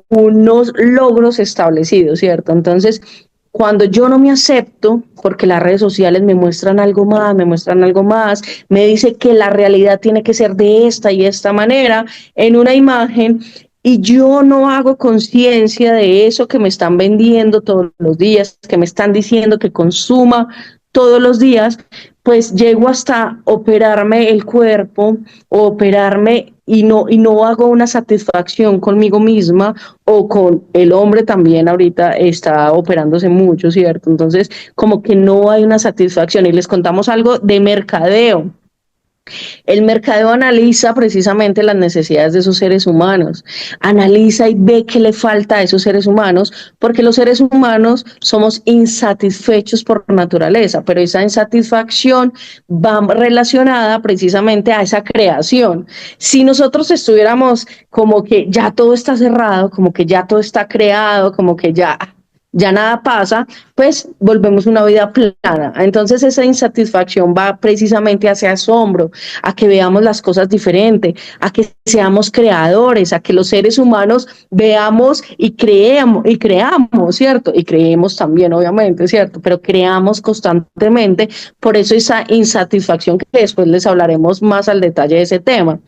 unos logros establecidos, ¿cierto? Entonces, cuando yo no me acepto, porque las redes sociales me muestran algo más, me dice que la realidad tiene que ser de esta y esta manera, en una imagen, y yo no hago conciencia de eso que me están vendiendo todos los días, que me están diciendo que consuma todos los días, pues llego hasta operarme el cuerpo o operarme y no hago una satisfacción conmigo misma o con el hombre también ahorita está operándose mucho, ¿cierto? Entonces, como que no hay una satisfacción y les contamos algo de mercadeo. El mercadeo analiza precisamente las necesidades de esos seres humanos, analiza y ve qué le falta a esos seres humanos, porque los seres humanos somos insatisfechos por naturaleza, pero esa insatisfacción va relacionada precisamente a esa creación. Si nosotros estuviéramos como que ya todo está cerrado, como que ya todo está creado, como que ya nada pasa, pues volvemos una vida plana. Entonces esa insatisfacción va precisamente hacia asombro, a que veamos las cosas diferente, a que seamos creadores, a que los seres humanos veamos y creamos, ¿cierto? Y creemos también, obviamente, ¿cierto? Pero creamos constantemente, por eso esa insatisfacción que después les hablaremos más al detalle de ese tema.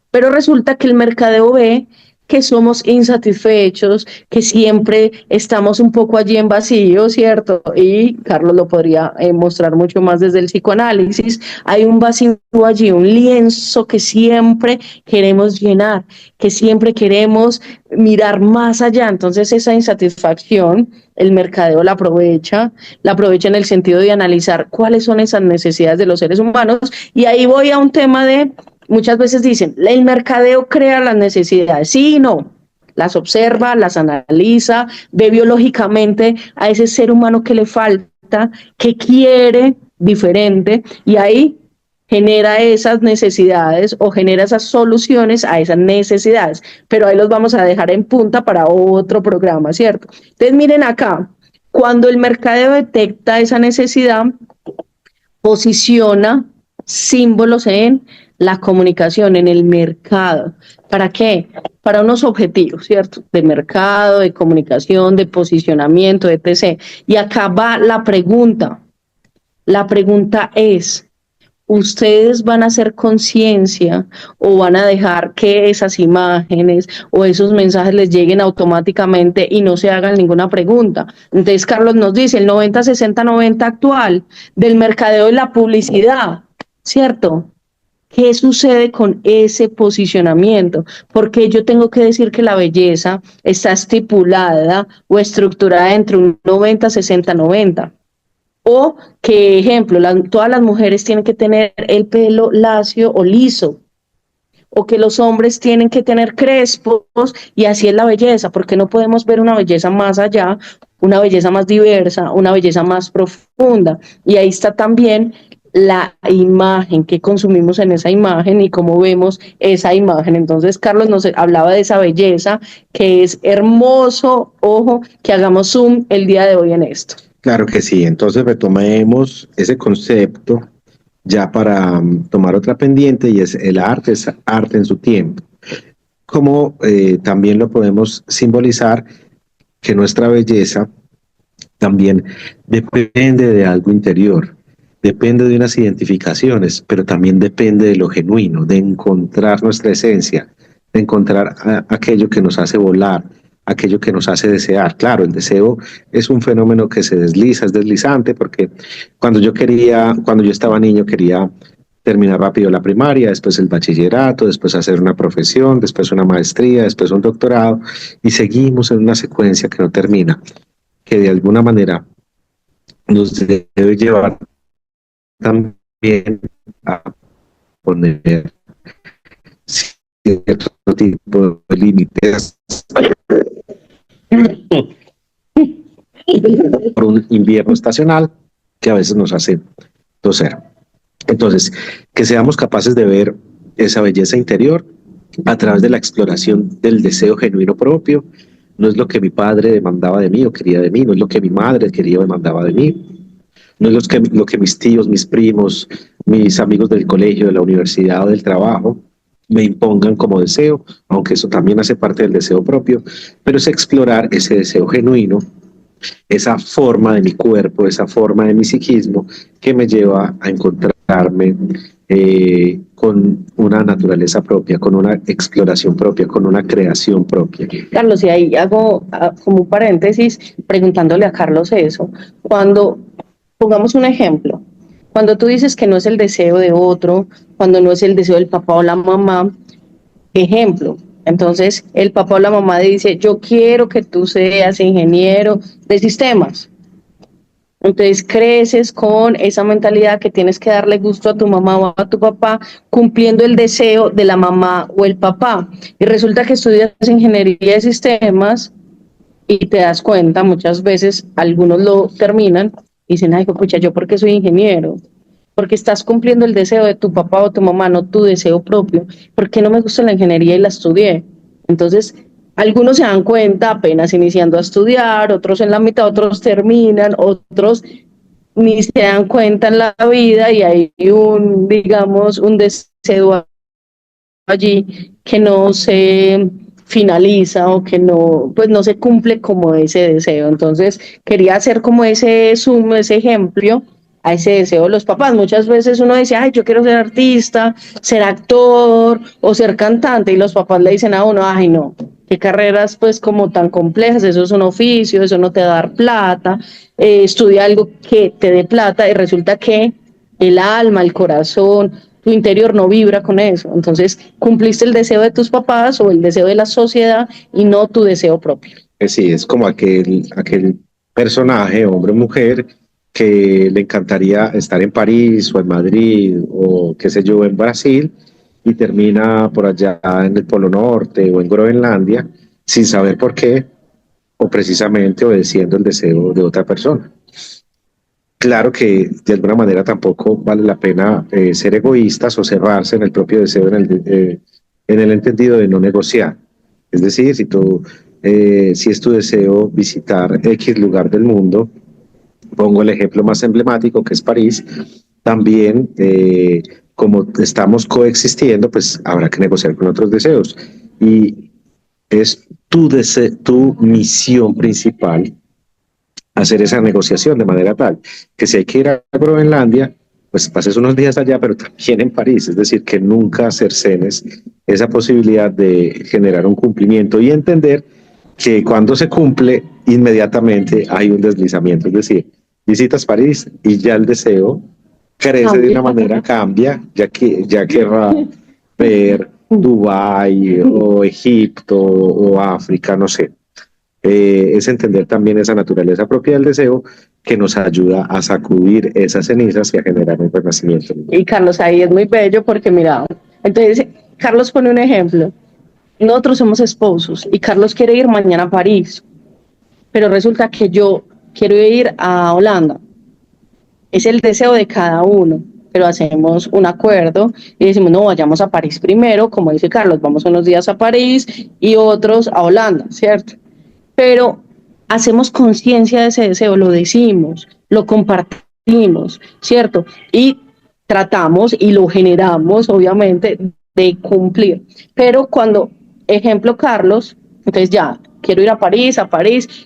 Pero resulta que el mercadeo ve que somos insatisfechos, que siempre estamos un poco allí en vacío, ¿cierto? Y Carlos lo podría mostrar mucho más desde el psicoanálisis. Hay un vacío allí, un lienzo que siempre queremos llenar, que siempre queremos mirar más allá. Entonces esa insatisfacción, el mercadeo la aprovecha en el sentido de analizar cuáles son esas necesidades de los seres humanos. Y ahí voy a un tema de muchas veces dicen, el mercadeo crea las necesidades. Sí y no. Las observa, las analiza, ve biológicamente a ese ser humano que le falta, que quiere diferente, y ahí genera esas necesidades o genera esas soluciones a esas necesidades. Pero ahí los vamos a dejar en punta para otro programa, ¿cierto? Entonces miren acá, cuando el mercadeo detecta esa necesidad, posiciona símbolos en la comunicación, en el mercado. ¿Para qué? Para unos objetivos, ¿cierto? De mercado, de comunicación, de posicionamiento, etc. Y acá va la pregunta. La pregunta es, ¿ustedes van a hacer conciencia o van a dejar que esas imágenes o esos mensajes les lleguen automáticamente y no se hagan ninguna pregunta? Entonces, Carlos nos dice, el 90-60-90 actual del mercadeo y la publicidad, ¿cierto? ¿Qué sucede con ese posicionamiento? Porque yo tengo que decir que la belleza está estipulada o estructurada entre un 90-60-90. O que, ejemplo, todas las mujeres tienen que tener el pelo lacio o liso, o que los hombres tienen que tener crespos, y así es la belleza, porque no podemos ver una belleza más allá, una belleza más diversa, una belleza más profunda. Y ahí está también la imagen que consumimos en esa imagen y cómo vemos esa imagen. Entonces, Carlos nos hablaba de esa belleza que es hermoso, ojo, que hagamos zoom el día de hoy en esto. Claro que sí, entonces retomemos ese concepto ya para tomar otra pendiente, y es arte en su tiempo. Como también lo podemos simbolizar, que nuestra belleza también depende de algo interior, depende de unas identificaciones, pero también depende de lo genuino, de encontrar nuestra esencia, de encontrar aquello que nos hace volar, aquello que nos hace desear. Claro, el deseo es un fenómeno que se desliza, es deslizante, porque cuando yo estaba niño, quería terminar rápido la primaria, después el bachillerato, después hacer una profesión, después una maestría, después un doctorado, y seguimos en una secuencia que no termina, que de alguna manera nos debe llevar también a poner cierto tipo de límites por un invierno estacional que a veces nos hace toser. Entonces, que seamos capaces de ver esa belleza interior a través de la exploración del deseo genuino propio. No es lo que mi padre demandaba de mí o quería de mí, no es lo que mi madre quería o demandaba de mí, no es lo que mis tíos, mis primos, mis amigos del colegio, de la universidad o del trabajo me impongan como deseo, aunque eso también hace parte del deseo propio, pero es explorar ese deseo genuino, esa forma de mi cuerpo, esa forma de mi psiquismo que me lleva a encontrarme con una naturaleza propia, con una exploración propia, con una creación propia. Carlos, y ahí hago como un paréntesis preguntándole a Carlos eso. Cuando, pongamos un ejemplo, cuando tú dices que no es el deseo de otro, cuando no es el deseo del papá o la mamá, Ejemplo, entonces el papá o la mamá dice, yo quiero que tú seas ingeniero de sistemas. Entonces creces con esa mentalidad que tienes que darle gusto a tu mamá o a tu papá, cumpliendo el deseo de la mamá o el papá. Y resulta que estudias ingeniería de sistemas y te das cuenta, muchas veces algunos lo terminan y dicen, ay, pucha, ¿yo por qué soy ingeniero? Porque estás cumpliendo el deseo de tu papá o tu mamá, no tu deseo propio. ¿Por qué no me gusta la ingeniería y la estudié? Entonces, algunos se dan cuenta apenas iniciando a estudiar, otros en la mitad, otros terminan, otros ni se dan cuenta en la vida y hay un, digamos, un deseo allí que no se finaliza o que no, pues no se cumple como ese deseo. Entonces, quería hacer como ese zoom, ese ejemplo a ese deseo de los papás. Muchas veces uno dice, ay, yo quiero ser artista, ser actor o ser cantante, y los papás le dicen a uno, ay, no, qué carreras pues como tan complejas, eso es un oficio, eso no te va a dar plata, estudia algo que te dé plata, y resulta que el alma, el corazón, tu interior no vibra con eso. Entonces, cumpliste el deseo de tus papás o el deseo de la sociedad y no tu deseo propio. Sí, es como aquel personaje, hombre o mujer, que le encantaría estar en París o en Madrid o qué sé yo, en Brasil, y termina por allá en el Polo Norte o en Groenlandia sin saber por qué, o precisamente obedeciendo el deseo de otra persona. Claro que de alguna manera tampoco vale la pena ser egoístas o cerrarse en el propio deseo, en el entendido de no negociar. Es decir, si es tu deseo visitar X lugar del mundo, pongo el ejemplo más emblemático que es París, también como estamos coexistiendo, pues habrá que negociar con otros deseos. Y es tu misión principal hacer esa negociación de manera tal que si hay que ir a Groenlandia, pues pases unos días allá, pero también en París, es decir, que nunca cercenes esa posibilidad de generar un cumplimiento y entender que cuando se cumple, inmediatamente hay un deslizamiento, es decir, visitas París y ya el deseo crece de una manera, cambia, ya querrá ver Dubái o Egipto o África, no sé. Es entender también esa naturaleza propia del deseo que nos ayuda a sacudir esas cenizas y a generar un renacimiento. Y Carlos, ahí es muy bello porque mira, entonces Carlos pone un ejemplo. Nosotros somos esposos y Carlos quiere ir mañana a París, pero resulta que yo quiero ir a Holanda. Es el deseo de cada uno, pero hacemos un acuerdo y decimos, no, vayamos a París primero, como dice Carlos, vamos unos días a París y otros a Holanda, ¿cierto? Pero hacemos conciencia de ese deseo, lo decimos, lo compartimos, ¿cierto? Y tratamos y lo generamos, obviamente, de cumplir. Pero cuando, ejemplo, Carlos, entonces ya, quiero ir a París,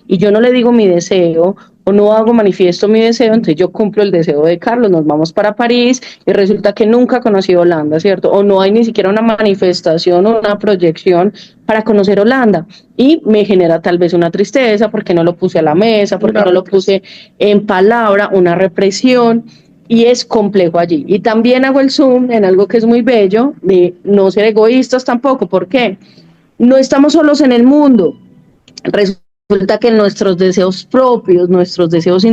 y yo no le digo mi deseo, o no hago manifiesto mi deseo, entonces yo cumplo el deseo de Carlos, nos vamos para París, y resulta que nunca conocí Holanda, ¿cierto? O no hay ni siquiera una manifestación o una proyección para conocer Holanda, y me genera tal vez una tristeza porque no lo puse a la mesa, porque no lo puse en palabra, una represión, y es complejo allí. Y también hago el zoom en algo que es muy bello, de no ser egoístas tampoco. ¿Por qué? No estamos solos en el mundo. Resulta que nuestros deseos propios, nuestros deseos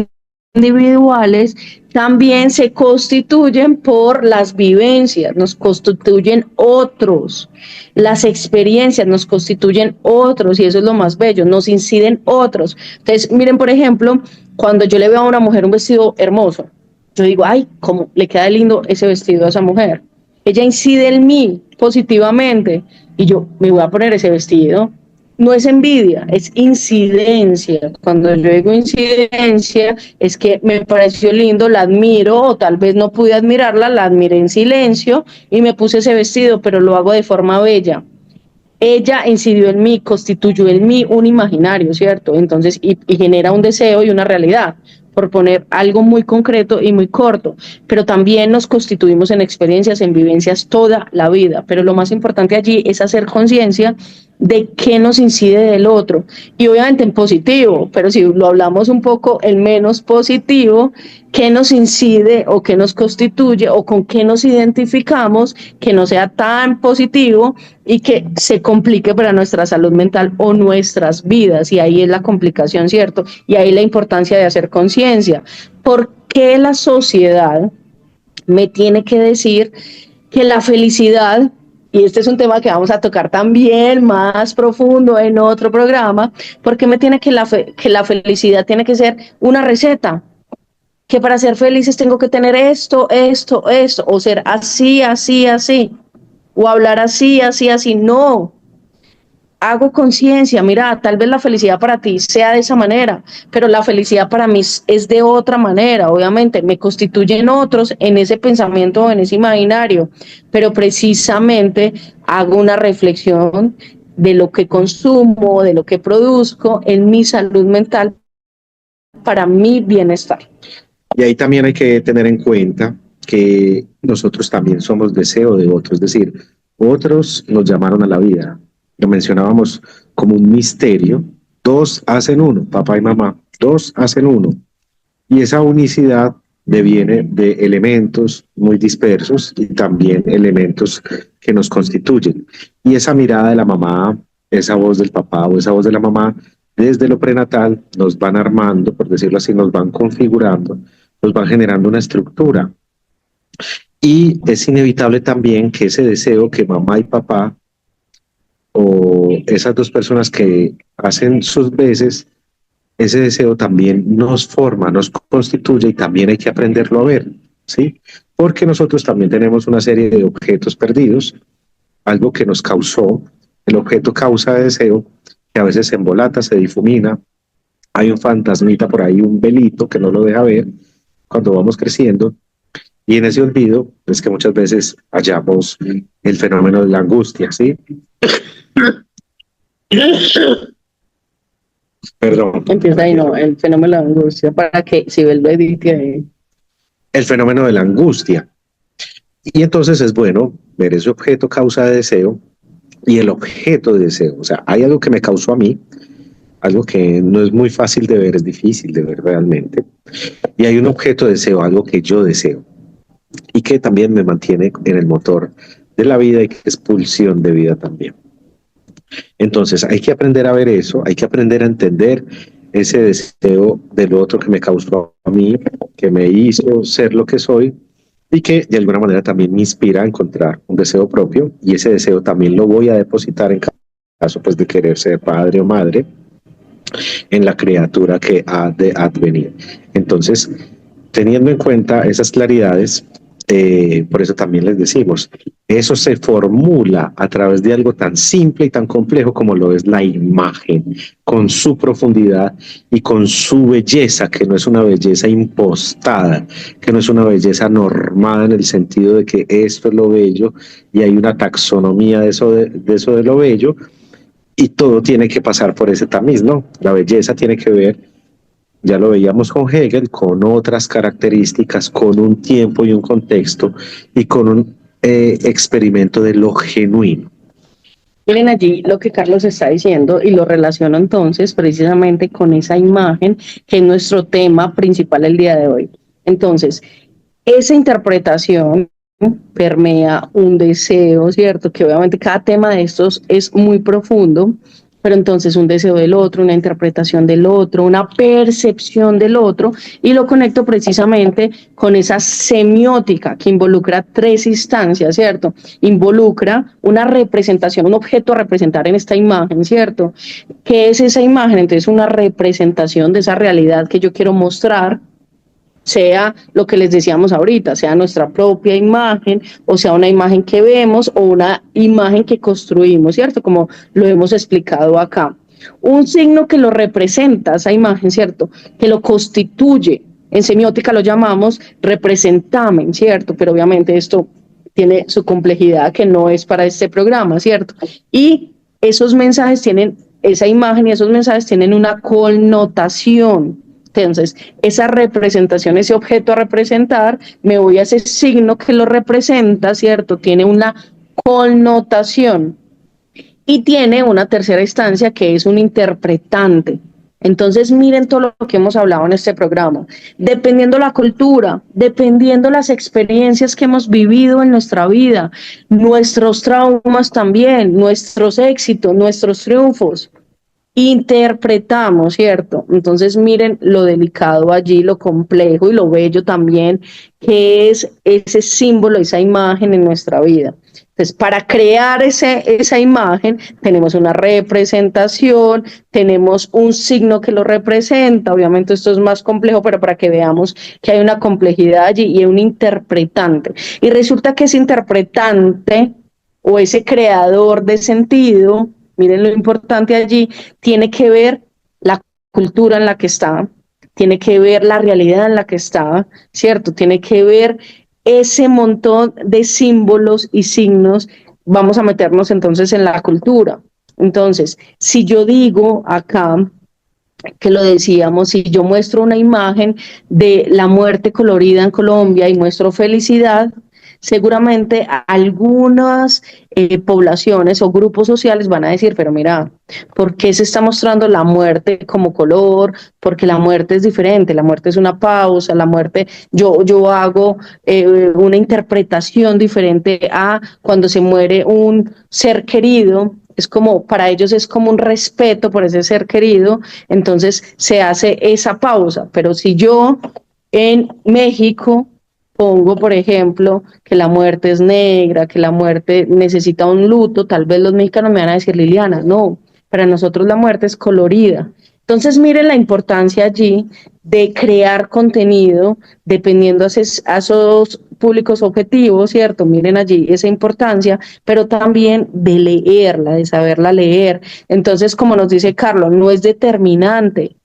individuales, también se constituyen por las vivencias, nos constituyen otros, las experiencias nos constituyen otros, y eso es lo más bello, nos inciden otros. Entonces, miren, por ejemplo, cuando yo le veo a una mujer un vestido hermoso, yo digo, ay, cómo le queda lindo ese vestido a esa mujer. Ella incide en mí positivamente y yo me voy a poner ese vestido. No es envidia, es incidencia. Cuando yo digo incidencia, es que me pareció lindo, la admiro, o tal vez no pude admirarla, la admiré en silencio y me puse ese vestido, pero lo hago de forma bella. Ella incidió en mí, constituyó en mí un imaginario, ¿cierto? Entonces, y genera un deseo y una realidad, por poner algo muy concreto y muy corto, pero también nos constituimos en experiencias, en vivencias toda la vida, pero lo más importante allí es hacer conciencia de qué nos incide del otro, y obviamente en positivo, pero si lo hablamos un poco en menos positivo, qué nos incide o qué nos constituye o con qué nos identificamos, que no sea tan positivo y que se complique para nuestra salud mental o nuestras vidas, y ahí es la complicación, ¿cierto? Y ahí la importancia de hacer conciencia. ¿Por qué la sociedad me tiene que decir que la felicidad, y este es un tema que vamos a tocar también más profundo en otro programa, porque me tiene que la felicidad tiene que ser una receta, que para ser felices tengo que tener esto, o ser así, así, así, o hablar así, así, así? No, hago conciencia, mira, tal vez la felicidad para ti sea de esa manera, pero la felicidad para mí es de otra manera, obviamente, me constituyen otros en ese pensamiento, en ese imaginario, pero precisamente hago una reflexión de lo que consumo, de lo que produzco en mi salud mental para mi bienestar. Y ahí también hay que tener en cuenta que nosotros también somos deseo de otros, es decir, otros nos llamaron a la vida. Lo mencionábamos como un misterio. Dos hacen uno, papá y mamá, dos hacen uno. Y esa unicidad deviene de elementos muy dispersos y también elementos que nos constituyen. Y esa mirada de la mamá, esa voz del papá o esa voz de la mamá, desde lo prenatal nos van armando, por decirlo así, nos van configurando, nos van generando una estructura. Y es inevitable también que ese deseo que mamá y papá o esas dos personas que hacen sus veces, ese deseo también nos forma, nos constituye y también hay que aprenderlo a ver, ¿sí? Porque nosotros también tenemos una serie de objetos perdidos, algo que nos causó, el objeto causa de deseo, que a veces se embolata, se difumina, hay un fantasmita por ahí, un velito que no lo deja ver cuando vamos creciendo, y en ese olvido es que muchas veces hallamos el fenómeno de la angustia, ¿sí? Perdón. Empieza ahí, no, el fenómeno de la angustia, para que si ves lo edite ahí. El fenómeno de la angustia. Y entonces es bueno ver ese objeto causa de deseo y el objeto de deseo. O sea, hay algo que me causó a mí, algo que no es muy fácil de ver, es difícil de ver realmente. Y hay un objeto de deseo, algo que yo deseo y que también me mantiene en el motor de la vida y que es pulsión de vida también. Entonces hay que aprender a ver eso, hay que aprender a entender ese deseo del otro que me causó a mí, que me hizo ser lo que soy y que de alguna manera también me inspira a encontrar un deseo propio, y ese deseo también lo voy a depositar en caso pues de querer ser padre o madre en la criatura que ha de advenir. Entonces, teniendo en cuenta esas claridades, por eso también les decimos, eso se formula a través de algo tan simple y tan complejo como lo es la imagen, con su profundidad y con su belleza, que no es una belleza impostada, que no es una belleza normada en el sentido de que esto es lo bello y hay una taxonomía de eso de lo bello, y todo tiene que pasar por ese tamiz, ¿no? La belleza tiene que ver, ya lo veíamos con Hegel, con otras características, con un tiempo y un contexto y con un experimento de lo genuino. Miren allí lo que Carlos está diciendo y lo relaciono entonces precisamente con esa imagen que es nuestro tema principal el día de hoy. Entonces, esa interpretación permea un deseo, ¿cierto? Que obviamente cada tema de estos es muy profundo, pero entonces un deseo del otro, una interpretación del otro, una percepción del otro, y lo conecto precisamente con esa semiótica que involucra tres instancias, ¿cierto? Involucra una representación, un objeto a representar en esta imagen, ¿cierto? ¿Qué es esa imagen? Entonces una representación de esa realidad que yo quiero mostrar, sea lo que les decíamos ahorita, sea nuestra propia imagen, o sea una imagen que vemos, o una imagen que construimos, ¿cierto? Como lo hemos explicado acá. Un signo que lo representa, esa imagen, ¿cierto? Que lo constituye, en semiótica lo llamamos representamen, ¿cierto? Pero obviamente esto tiene su complejidad que no es para este programa, ¿cierto? Y esos mensajes tienen, esa imagen y esos mensajes tienen una connotación. Entonces, esa representación, ese objeto a representar, me voy a ese signo que lo representa, ¿cierto? Tiene una connotación. Y tiene una tercera instancia que es un interpretante. Entonces, miren todo lo que hemos hablado en este programa. Dependiendo la cultura, dependiendo las experiencias que hemos vivido en nuestra vida, nuestros traumas también, nuestros éxitos, nuestros triunfos, interpretamos, ¿cierto? Entonces, miren lo delicado allí, lo complejo y lo bello también, que es ese símbolo, esa imagen en nuestra vida. Entonces, para crear esa imagen, tenemos una representación, tenemos un signo que lo representa. Obviamente esto es más complejo, pero para que veamos que hay una complejidad allí y un interpretante. Y resulta que ese interpretante o ese creador de sentido, miren lo importante allí, tiene que ver la cultura en la que está, tiene que ver la realidad en la que está, ¿cierto? Tiene que ver ese montón de símbolos y signos. Vamos a meternos entonces en la cultura. Entonces, si yo digo acá, que lo decíamos, si yo muestro una imagen de la muerte colorida en Colombia y muestro felicidad, seguramente algunas poblaciones o grupos sociales van a decir, pero mira, ¿por qué se está mostrando la muerte como color? Porque la muerte es diferente, la muerte es una pausa, la muerte, yo hago una interpretación diferente a cuando se muere un ser querido. Es como, para ellos es como un respeto por ese ser querido, entonces se hace esa pausa. Pero si yo en México pongo, por ejemplo, que la muerte es negra, que la muerte necesita un luto, tal vez los mexicanos me van a decir, Liliana, no, para nosotros la muerte es colorida. Entonces, miren la importancia allí de crear contenido dependiendo a esos públicos objetivos, ¿cierto? Miren allí esa importancia, pero también de leerla, de saberla leer. Entonces, como nos dice Carlos, no es determinante.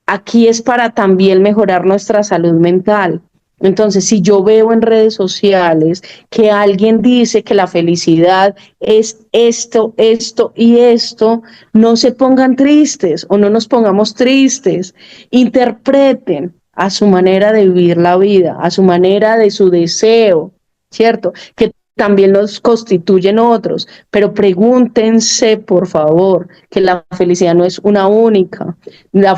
Aquí es para también mejorar nuestra salud mental. Entonces, si yo veo en redes sociales que alguien dice que la felicidad es esto, esto y esto, no se pongan tristes o no nos pongamos tristes. Interpreten a su manera de vivir la vida, a su manera de su deseo, ¿cierto? Que también los constituyen otros, pero pregúntense, por favor, que la felicidad no es una única, la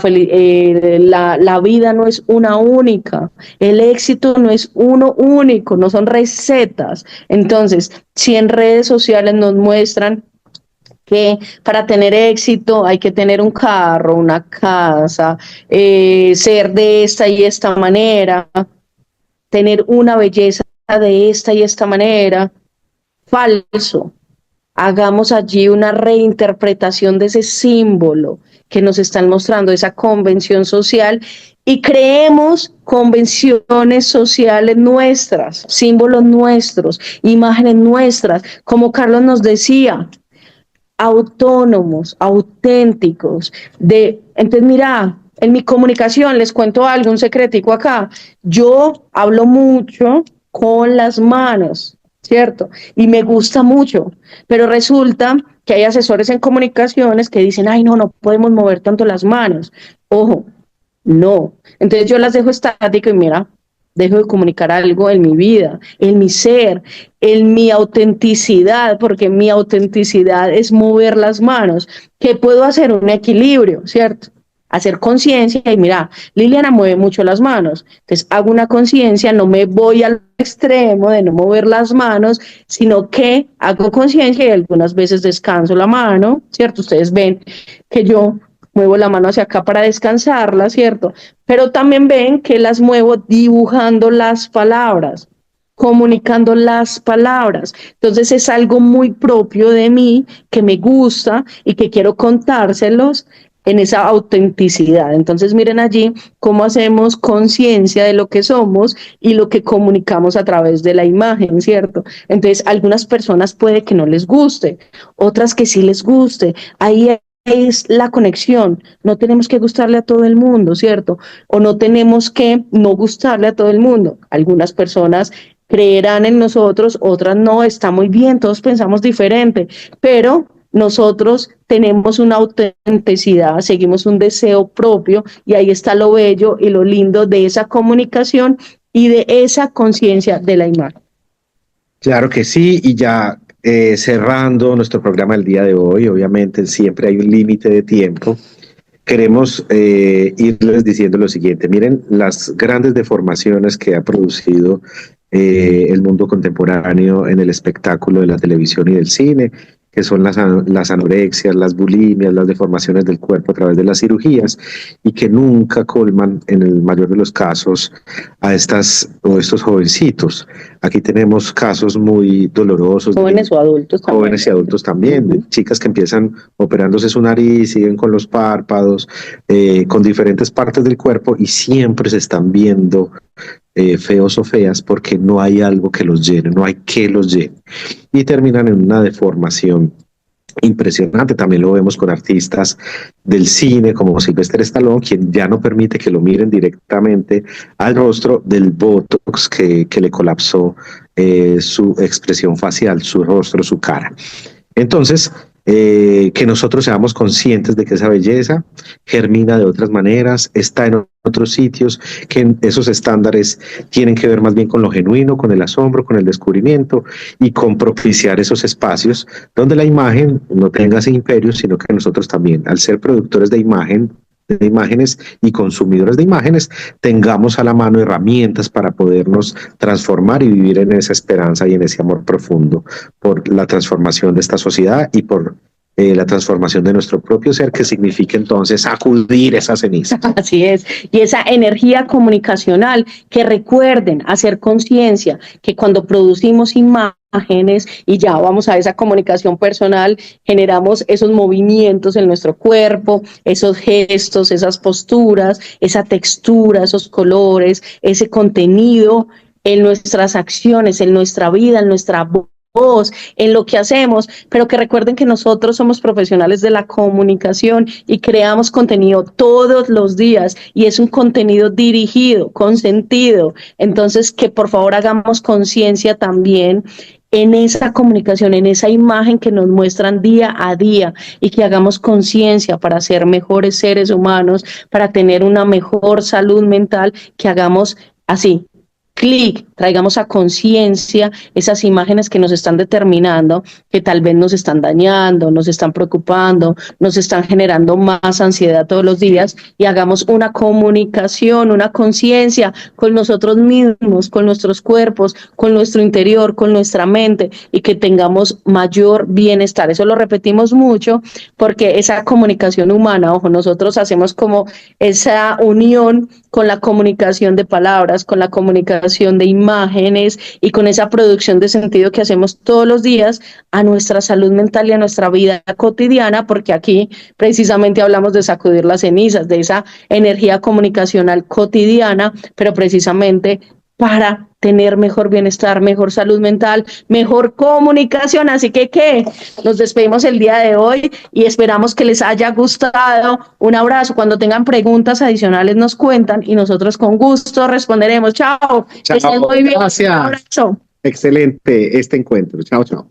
vida no es una única, el éxito no es uno único, no son recetas. Entonces, si en redes sociales nos muestran que para tener éxito hay que tener un carro, una casa, ser de esta y esta manera, tener una belleza de esta y esta manera, falso. Hagamos allí una reinterpretación de ese símbolo que nos están mostrando, esa convención social, y creemos convenciones sociales nuestras, símbolos nuestros, imágenes nuestras, como Carlos nos decía, autónomos, auténticos. Entonces, mira, en mi comunicación, les cuento algo, un secretico acá, yo hablo mucho con las manos, ¿cierto? Y me gusta mucho, pero resulta que hay asesores en comunicaciones que dicen, ay, no, no podemos mover tanto las manos. Ojo, no. Entonces yo las dejo estáticas y mira, dejo de comunicar algo en mi vida, en mi ser, en mi autenticidad, porque mi autenticidad es mover las manos. ¿Qué puedo hacer? Un equilibrio, ¿cierto? Hacer conciencia y mira, Liliana mueve mucho las manos, entonces hago una conciencia, no me voy al extremo de no mover las manos, sino que hago conciencia y algunas veces descanso la mano, ¿cierto? Ustedes ven que yo muevo la mano hacia acá para descansarla, ¿cierto? Pero también ven que las muevo dibujando las palabras, comunicando las palabras. Entonces es algo muy propio de mí, que me gusta y que quiero contárselos en esa autenticidad. Entonces miren allí cómo hacemos conciencia de lo que somos y lo que comunicamos a través de la imagen, ¿cierto? Entonces algunas personas puede que no les guste, otras que sí les guste. Ahí es la conexión. No tenemos que gustarle a todo el mundo, ¿cierto? O no tenemos que no gustarle a todo el mundo. Algunas personas creerán en nosotros, otras no, está muy bien, todos pensamos diferente, pero nosotros tenemos una autenticidad, seguimos un deseo propio y ahí está lo bello y lo lindo de esa comunicación y de esa conciencia de la imagen. Claro que sí, y ya cerrando nuestro programa el día de hoy, obviamente siempre hay un límite de tiempo. Queremos irles diciendo lo siguiente: miren las grandes deformaciones que ha producido el mundo contemporáneo en el espectáculo de la televisión y del cine, que son las anorexias, las bulimias, las deformaciones del cuerpo a través de las cirugías, y que nunca colman, en el mayor de los casos, a estos jovencitos. Aquí tenemos casos muy dolorosos. Jóvenes o adultos también. Jóvenes y adultos también, de chicas que empiezan operándose su nariz, siguen con los párpados, con diferentes partes del cuerpo, y siempre se están viendo feos o feas porque no hay algo que los llene, no hay que los llene, y terminan en una deformación impresionante. También lo vemos con artistas del cine como Sylvester Stallone, quien ya no permite que lo miren directamente al rostro del Botox que le colapsó su expresión facial, su rostro, su cara. Entonces, que nosotros seamos conscientes de que esa belleza germina de otras maneras, está en otros sitios, que esos estándares tienen que ver más bien con lo genuino, con el asombro, con el descubrimiento, y con propiciar esos espacios donde la imagen no tenga ese imperio, sino que nosotros también, al ser productores de imágenes y consumidores de imágenes, tengamos a la mano herramientas para podernos transformar y vivir en esa esperanza y en ese amor profundo por la transformación de esta sociedad y por la transformación de nuestro propio ser, que significa entonces sacudir esa ceniza. Así es, y esa energía comunicacional, que recuerden hacer conciencia que cuando producimos imágenes y ya vamos a esa comunicación personal, generamos esos movimientos en nuestro cuerpo, esos gestos, esas posturas, esa textura, esos colores, ese contenido en nuestras acciones, en nuestra vida, en nuestra voz, en lo que hacemos, pero que recuerden que nosotros somos profesionales de la comunicación y creamos contenido todos los días, y es un contenido dirigido, con sentido. Entonces, que por favor hagamos conciencia también en esa comunicación, en esa imagen que nos muestran día a día, y que hagamos conciencia para ser mejores seres humanos, para tener una mejor salud mental, que hagamos así, clic, traigamos a conciencia esas imágenes que nos están determinando, que tal vez nos están dañando, nos están preocupando, nos están generando más ansiedad todos los días, y hagamos una comunicación, una conciencia con nosotros mismos, con nuestros cuerpos, con nuestro interior, con nuestra mente, y que tengamos mayor bienestar. Eso lo repetimos mucho porque esa comunicación humana, ojo, nosotros hacemos como esa unión con la comunicación de palabras, con la comunicación de imágenes y con esa producción de sentido que hacemos todos los días a nuestra salud mental y a nuestra vida cotidiana, porque aquí precisamente hablamos de sacudir las cenizas, de esa energía comunicacional cotidiana, pero precisamente para tener mejor bienestar, mejor salud mental, mejor comunicación. Así que, nos despedimos el día de hoy y esperamos que les haya gustado. Un abrazo. Cuando tengan preguntas adicionales nos cuentan y nosotros con gusto responderemos. Chao. Chao. Que estén muy bien. Gracias. Un abrazo. Excelente este encuentro. Chao, chao.